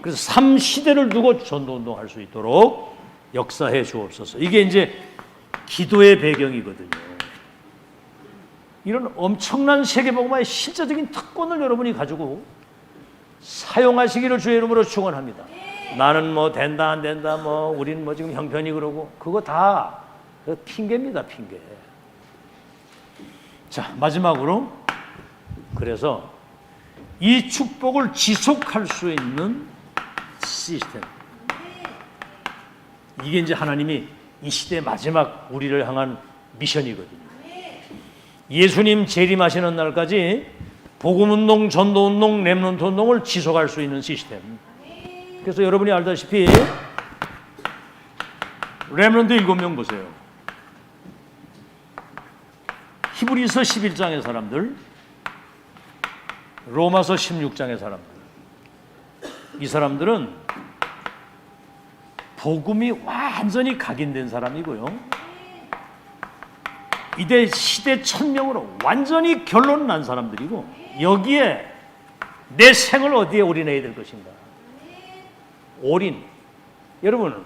그래서 3시대를 두고 전도운동 할 수 있도록 역사해 주옵소서. 이게 이제 기도의 배경이거든요. 이런 엄청난 세계복음화의 실제적인 특권을 여러분이 가지고 사용하시기를 주의 이름으로 축원합니다. 나는 뭐 된다 안 된다 뭐 우리는 뭐 지금 형편이 그러고 그거 다 핑계입니다. 핑계. 자, 마지막으로 그래서 이 축복을 지속할 수 있는 시스템, 이게 이제 하나님이 이 시대의 마지막 우리를 향한 미션이거든요. 예수님 재림하시는 날까지 복음운동, 전도운동, 렘넌트 운동을 지속할 수 있는 시스템. 그래서 여러분이 알다시피 렘넌트 7명 보세요. 히브리서 11장의 사람들, 로마서 16장의 사람들. 이 사람들은 복음이 완전히 각인된 사람이고요. 이대 시대 천명으로 완전히 결론 난 사람들이고, 여기에 내 생을 어디에 올인해야 될 것인가? 올인. 여러분,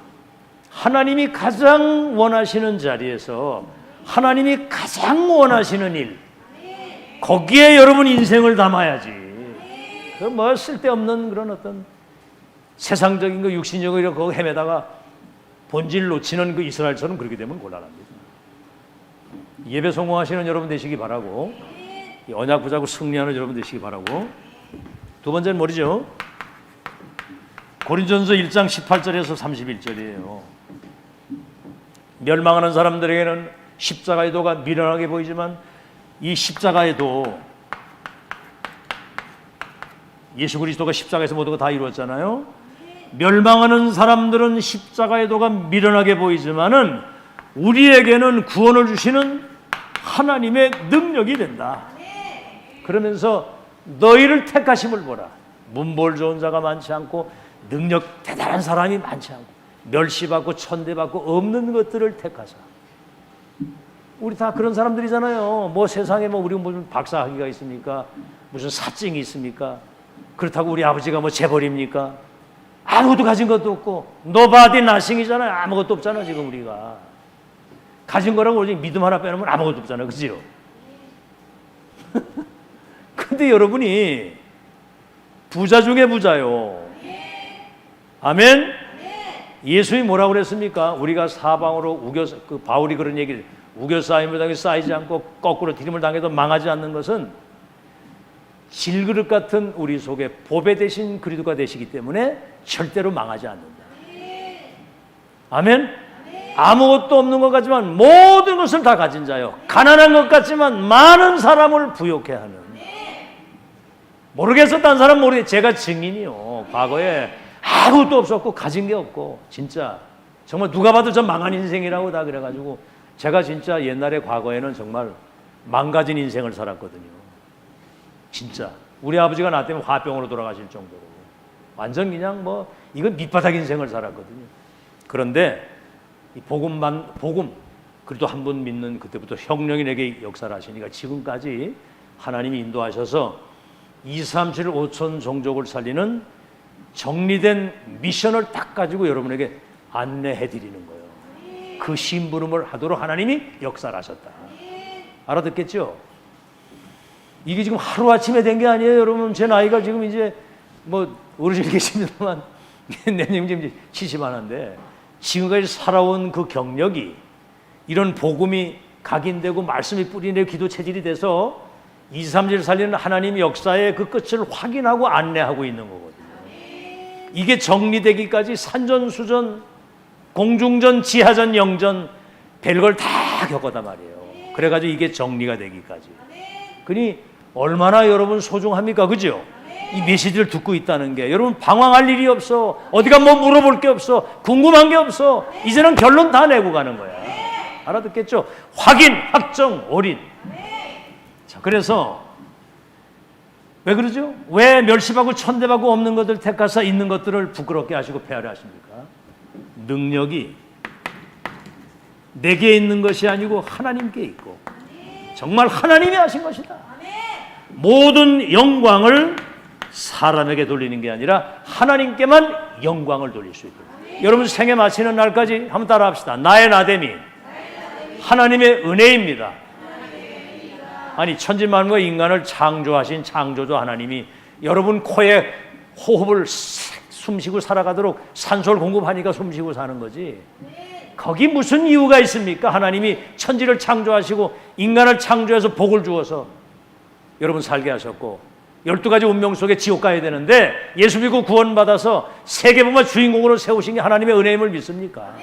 하나님이 가장 원하시는 자리에서 하나님이 가장 원하시는 일, 거기에 여러분 인생을 담아야지. 그 뭐 쓸데없는 그런 어떤 세상적인 거, 육신적인 거 헤매다가 본질 놓치는 그 이스라엘처럼 그렇게 되면 곤란합니다. 예배 성공하시는 여러분 되시기 바라고, 언약 붙잡고 승리하는 여러분 되시기 바라고. 두 번째는 뭐죠? 고린전서 1장 18절에서 31절이에요. 멸망하는 사람들에게는 십자가의 도가 미련하게 보이지만 이 십자가의 도, 예수 그리스도가 십자가에서 모든 거 다 이루었잖아요. 멸망하는 사람들은 십자가의 도가 미련하게 보이지만은 우리에게는 구원을 주시는 하나님의 능력이 된다. 그러면서 너희를 택하심을 보라. 문벌 좋은 자가 많지 않고 능력 대단한 사람이 많지 않고 멸시받고 천대받고 없는 것들을 택하사. 우리 다 그런 사람들이잖아요. 뭐 세상에 뭐 우리 무슨 박사학위가 있습니까? 무슨 사증이 있습니까? 그렇다고 우리 아버지가 뭐 재벌입니까? 아무것도 가진 것도 없고 노바디 나싱이잖아요. 아무것도 없잖아 지금 우리가. 가진 거라고 우리 믿음 하나 빼놓으면 아무것도 없잖아요. 그죠? 근데 여러분이 부자 중에 부자요. 아멘? 예수님이 뭐라고 그랬습니까? 우리가 사방으로 우겨서, 그 바울이 그런 얘기를, 우겨 쌓임을 당해 쌓이지 않고 거꾸로 디딤을 당해도 망하지 않는 것은 질그릇 같은 우리 속에 보배 대신 그리스도가 되시기 때문에 절대로 망하지 않는다. 아멘? 아무것도 없는 것 같지만 모든 것을 다 가진 자요. 가난한 것 같지만 많은 사람을 부욕해 하는. 모르겠어, 딴 사람 모르겠어. 제가 증인이요. 과거에 아무것도 없었고 가진 게 없고 진짜 정말 누가 봐도 전 망한 인생이라고 다 그래가지고 제가 진짜 옛날에 과거에는 정말 망가진 인생을 살았거든요. 진짜 우리 아버지가 나 때문에 화병으로 돌아가실 정도로 완전 그냥 뭐 이건 밑바닥 인생을 살았거든요. 그런데 이 복음 그래도 한 번 믿는 그때부터 성령이 내게 역사를 하시니까 지금까지 하나님이 인도하셔서 2, 3, 7, 5천 종족을 살리는 정리된 미션을 딱 가지고 여러분에게 안내해 드리는 거예요. 그 심부름을 하도록 하나님이 역사를 하셨다. 알아듣겠죠? 이게 지금 하루아침에 된 게 아니에요. 여러분, 제 나이가 지금 이제 뭐 어르신 계십니다만 내년 지금 70 하나인데 지금까지 살아온 그 경력이 이런 복음이 각인되고 말씀이 뿌리내고 기도 체질이 돼서 2, 3절 살리는 하나님의 역사의 그 끝을 확인하고 안내하고 있는 거거든요. 이게 정리되기까지 산전수전, 공중전, 지하전, 영전 별걸 다 겪었단 말이에요. 그래가지고 이게 정리가 되기까지. 그러니 얼마나 여러분 소중합니까? 그죠? 이 메시지를 듣고 있다는 게 여러분 방황할 일이 없어. 어디가 뭐 물어볼 게 없어. 궁금한 게 없어. 이제는 결론 다 내고 가는 거야. 알아듣겠죠? 확인, 확정, 올인. 자, 그래서 왜 그러죠? 왜 멸시받고 천대받고 없는 것들 택하사 있는 것들을 부끄럽게 하시고 폐하려 하십니까? 능력이 내게 있는 것이 아니고 하나님께 있고 정말 하나님이 하신 것이다. 모든 영광을 사람에게 돌리는 게 아니라 하나님께만 영광을 돌릴 수 있도록. 여러분 생애 마치는 날까지 한번 따라 합시다. 나의 나됨이 하나님의 은혜입니다. 아니 천지만물과 인간을 창조하신 창조주 하나님이 여러분 코에 호흡을 숨쉬고 살아가도록 산소를 공급하니까 숨쉬고 사는 거지. 거기 무슨 이유가 있습니까? 하나님이 천지를 창조하시고 인간을 창조해서 복을 주어서 여러분 살게 하셨고 12가지 운명 속에 지옥 가야 되는데 예수 믿고 구원받아서 세계복음의 주인공으로 세우신 게 하나님의 은혜임을 믿습니까?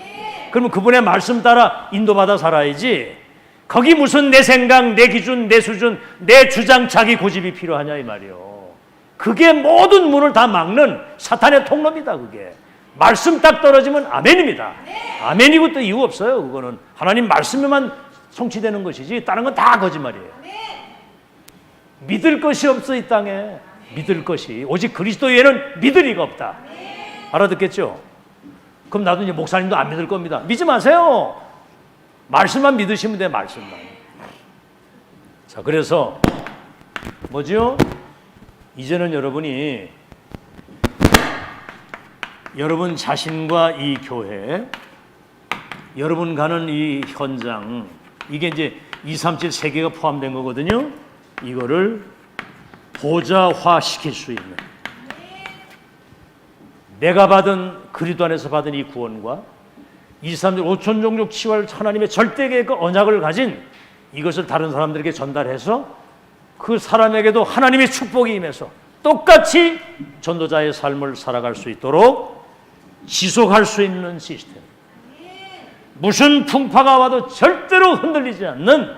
그러면 그분의 말씀 따라 인도받아 살아야지. 거기 무슨 내 생각, 내 기준, 내 수준, 내 주장, 자기 고집이 필요하냐 이 말이요. 그게 모든 문을 다 막는 사탄의 통로입니다. 그게 말씀 딱 떨어지면 아멘입니다. 아멘이고 또 이유 없어요. 그거는 하나님 말씀에만 성취되는 것이지 다른 건 다 거짓말이에요. 믿을 것이 없어 이 땅에. 믿을 것이 오직 그리스도 외에는 믿을 리가 없다. 알아듣겠죠? 그럼 나도 이제 목사님도 안 믿을 겁니다. 믿지 마세요. 말씀만 믿으시면 돼. 말씀만. 자, 그래서 뭐죠? 이제는 여러분이 여러분 자신과 이 교회, 여러분 가는 이 현장, 이게 이제 2, 3, 7 세 개가 포함된 거거든요. 이거를 보좌화 시킬 수 있는, 내가 받은 그리스도 안에서 받은 이 구원과 2, 3, 7 5천 종족 치유할 하나님의 절대 계획과 언약을 가진 이것을 다른 사람들에게 전달해서 그 사람에게도 하나님의 축복이 임해서 똑같이 전도자의 삶을 살아갈 수 있도록 지속할 수 있는 시스템. 무슨 풍파가 와도 절대로 흔들리지 않는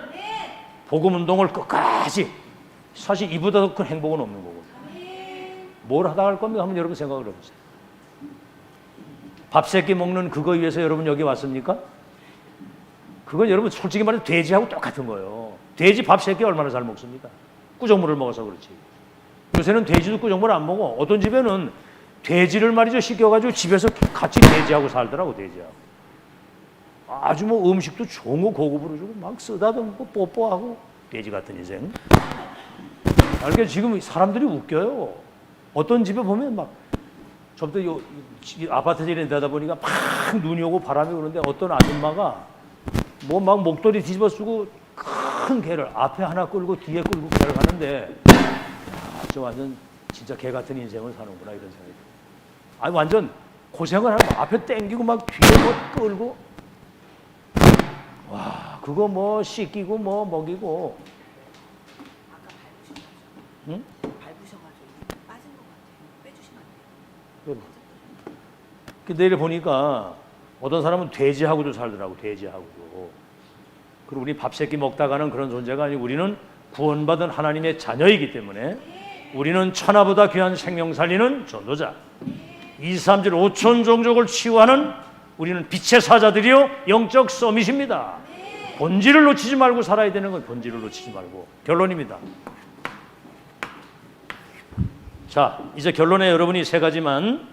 복음운동을 끝까지. 사실 이보다 더 큰 행복은 없는 거고. 뭘 하다 갈 겁니까? 한번 여러분 생각을 해보세요. 밥 세끼 먹는 그거 위해서 여러분 여기 왔습니까? 그건 여러분 솔직히 말해서 돼지하고 똑같은 거예요. 돼지 밥 세끼 얼마나 잘 먹습니까? 꾸정물을 먹어서 그렇지. 요새는 돼지도 꾸정물 안 먹어. 어떤 집에는 돼지를 말이죠 시켜가지고 집에서 같이 돼지하고 살더라고. 돼지하고 아주 뭐 음식도 좋은 거 고급으로 주고 막 쓰다듬고 뽀뽀하고. 돼지 같은 인생. 그러니까 지금 사람들이 웃겨요. 어떤 집에 보면 막 저부터 이 아파트 지에 내다 보니까 막 눈이 오고 바람이 오는데 어떤 아줌마가 뭐 막 목도리 뒤집어 쓰고 큰 개를 앞에 하나 끌고 뒤에 끌고 개를 가는데 저 완전 진짜 개 같은 인생을 사는구나 이런 생각이 들어요. 아니 완전 고생을 하고 앞에 땡기고 막 뒤에 뭐 끌고 와 그거 뭐 씻기고 뭐 먹이고. 응? 밟으셔가지고 빠진 것 같아요. 빼주시면 안 돼요. 내일 보니까 어떤 사람은 돼지하고도 살더라고. 돼지하고도. 그리고 우리 밥 세끼 먹다가는 그런 존재가 아니고 우리는 구원받은 하나님의 자녀이기 때문에 우리는 천하보다 귀한 생명 살리는 전도자. 2, 3, 7, 5천 종족을 치유하는 우리는 빛의 사자들이요 영적 서밋입니다. 본질을 놓치지 말고 살아야 되는 건 본질을 놓치지 말고. 결론입니다. 자, 이제 결론에 여러분이 세 가지만.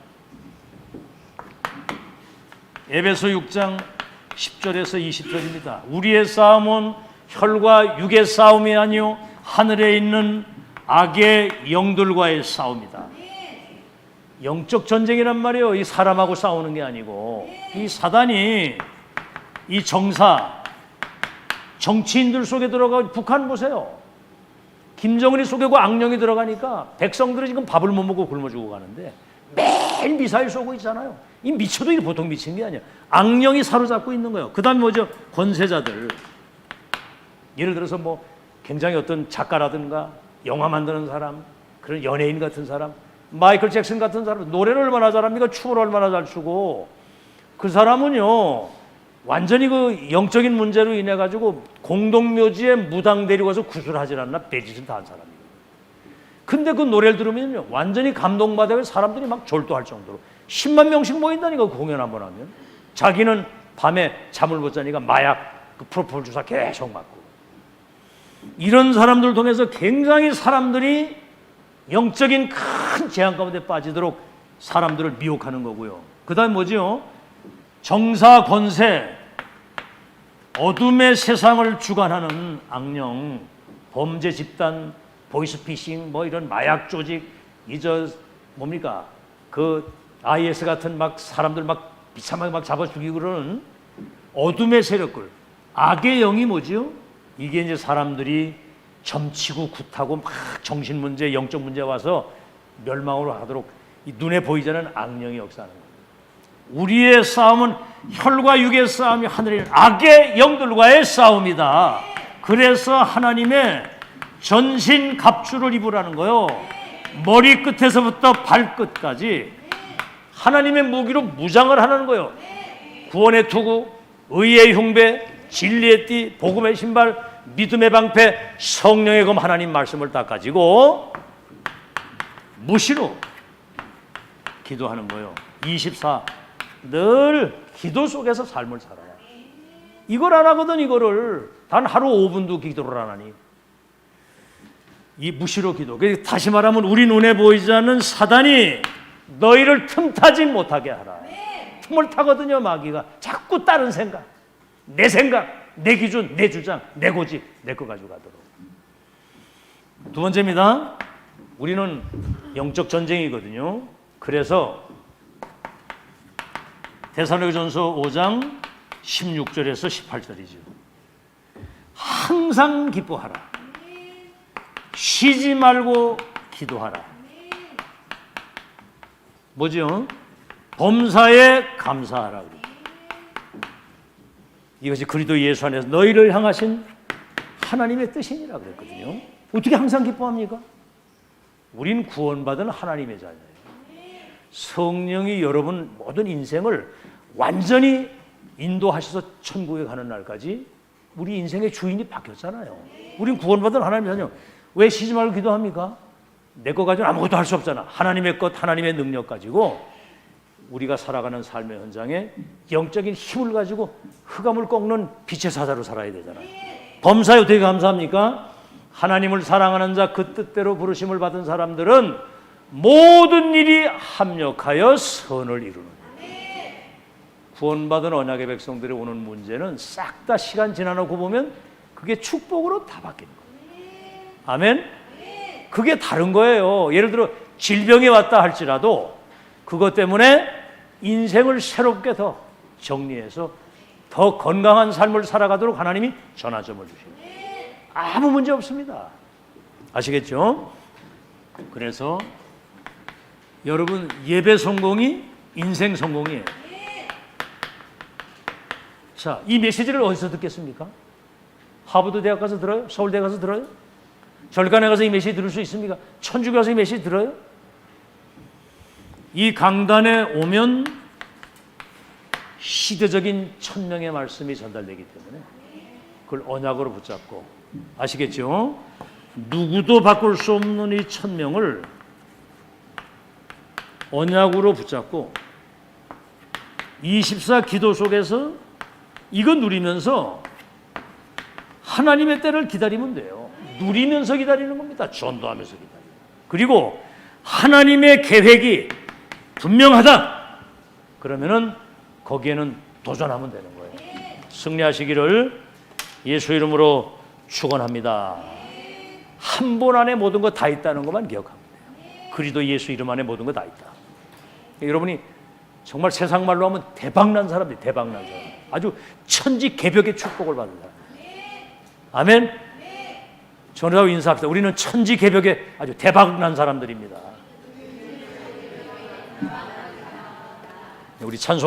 에베소 6장 10절에서 20절입니다. 우리의 싸움은 혈과 육의 싸움이 아니요 하늘에 있는 악의 영들과의 싸움이다. 영적 전쟁이란 말이에요. 이 사람하고 싸우는 게 아니고 이 사단이 이 정사 정치인들 속에 들어가. 북한 보세요. 김정은이 속에 그 악령이 들어가니까 백성들은 지금 밥을 못 먹고 굶어 죽어 가는데 매일 매일 미사일 쏘고 있잖아요. 이 미쳐도 이게 보통 미친 게 아니야. 악령이 사로잡고 있는 거예요. 그 다음에 뭐죠? 권세자들. 예를 들어서 뭐 굉장히 어떤 작가라든가 영화 만드는 사람, 그런 연예인 같은 사람, 마이클 잭슨 같은 사람, 노래를 얼마나 잘합니까? 춤을 얼마나 잘 추고. 그 사람은요, 완전히 그 영적인 문제로 인해 가지고 공동묘지에 무당 데리고 가서 구술하지 않나 배짓은 다 한 사람이에요. 근데 그 노래를 들으면요, 완전히 감동받아서 사람들이 막 졸도할 정도로 10만 명씩 모인다니까, 공연 한번 하면. 자기는 밤에 잠을 못 자니까 마약, 그 프로폴 주사 계속 맞고. 이런 사람들을 통해서 굉장히 사람들이 영적인 큰 재앙 가운데 빠지도록 사람들을 미혹하는 거고요. 그 다음에 뭐지요? 정사, 권세, 어둠의 세상을 주관하는 악령, 범죄 집단, 보이스피싱, 뭐 이런 마약 조직, 뭡니까? 그 IS 같은 막 사람들 막 비참하게 막 잡아 죽이고 그러는 어둠의 세력들, 악의 영이 뭐지요? 이게 이제 사람들이 점치고 굿하고 막 정신 문제, 영적 문제 와서 멸망으로 하도록 이 눈에 보이지 않는 악령이 역사하는 거예요. 우리의 싸움은 혈과 육의 싸움이 하늘의 악의 영들과의 싸움이다. 그래서 하나님의 전신 갑주를 입으라는 거요. 머리 끝에서부터 발끝까지 하나님의 무기로 무장을 하는 거예요. 구원의 투구, 의의 흉배, 진리의 띠, 복음의 신발, 믿음의 방패, 성령의 검, 하나님 말씀을 다 가지고 무시로 기도하는 거예요. 24 늘 기도 속에서 삶을 살아요. 이걸 안 하거든. 이거를 단 하루 5분도 기도를 안 하니 이 무시로 기도. 다시 말하면 우리 눈에 보이지 않는 사단이 너희를 틈타지 못하게 하라. 틈을 타거든요. 마귀가 자꾸 다른 생각, 내 기준, 내 주장, 내 고집, 내 거 가지고 가도록. 두 번째입니다. 우리는 영적 전쟁이거든요. 그래서 데살로니가전서 5장 16절에서 18절이죠. 항상 기뻐하라. 쉬지 말고 기도하라. 뭐죠? 범사에 감사하라. 이것이 그리스도 예수 안에서 너희를 향하신 하나님의 뜻이니라 그랬거든요. 어떻게 항상 기뻐합니까? 우린 구원받은 하나님의 자녀예요. 성령이 여러분 모든 인생을 완전히 인도하셔서 천국에 가는 날까지 우리 인생의 주인이 바뀌었잖아요. 우린 구원받은 하나님의 자녀. 왜 쉬지 말고 기도합니까? 내 거 가지고 아무것도 할 수 없잖아. 하나님의 것, 하나님의 능력 가지고 우리가 살아가는 삶의 현장에 영적인 힘을 가지고 흑암을 꺾는 빛의 사자로 살아야 되잖아요. 범사에 어떻게 감사합니까? 하나님을 사랑하는 자, 그 뜻대로 부르심을 받은 사람들은 모든 일이 합력하여 선을 이루는 거예요. 구원받은 언약의 백성들이 오는 문제는 싹 다 시간 지나놓고 보면 그게 축복으로 다 바뀌는 거예요. 아멘? 그게 다른 거예요. 예를 들어 질병이 왔다 할지라도 그것 때문에 인생을 새롭게 더 정리해서 더 건강한 삶을 살아가도록 하나님이 전화점을 주십니다. 아무 문제 없습니다. 아시겠죠? 그래서 여러분 예배 성공이 인생 성공이에요. 자, 이 메시지를 어디서 듣겠습니까? 하버드 대학 가서 들어요? 서울대 가서 들어요? 절간에 가서 이 메시지 들을 수 있습니까? 천주교 가서 이 메시지 들어요? 이 강단에 오면 시대적인 천명의 말씀이 전달되기 때문에 그걸 언약으로 붙잡고, 아시겠죠? 누구도 바꿀 수 없는 이 천명을 언약으로 붙잡고 24 기도 속에서 이거 누리면서 하나님의 때를 기다리면 돼요. 누리면서 기다리는 겁니다. 전도하면서 기다리는. 그리고 하나님의 계획이 분명하다. 그러면은 거기에는 도전하면 되는 거예요. 승리하시기를 예수 이름으로 축원합니다. 한 분 안에 모든 거 다 있다는 것만 기억하면 돼요. 그리스도 예수 이름 안에 모든 거 다 있다. 여러분이 정말 세상 말로 하면 대박난 사람들, 대박난 사람, 아주 천지개벽의 축복을 받는 사람. 아멘. 전하고 인사합시다. 우리는 천지개벽의 아주 대박난 사람들입니다. 우리 찬송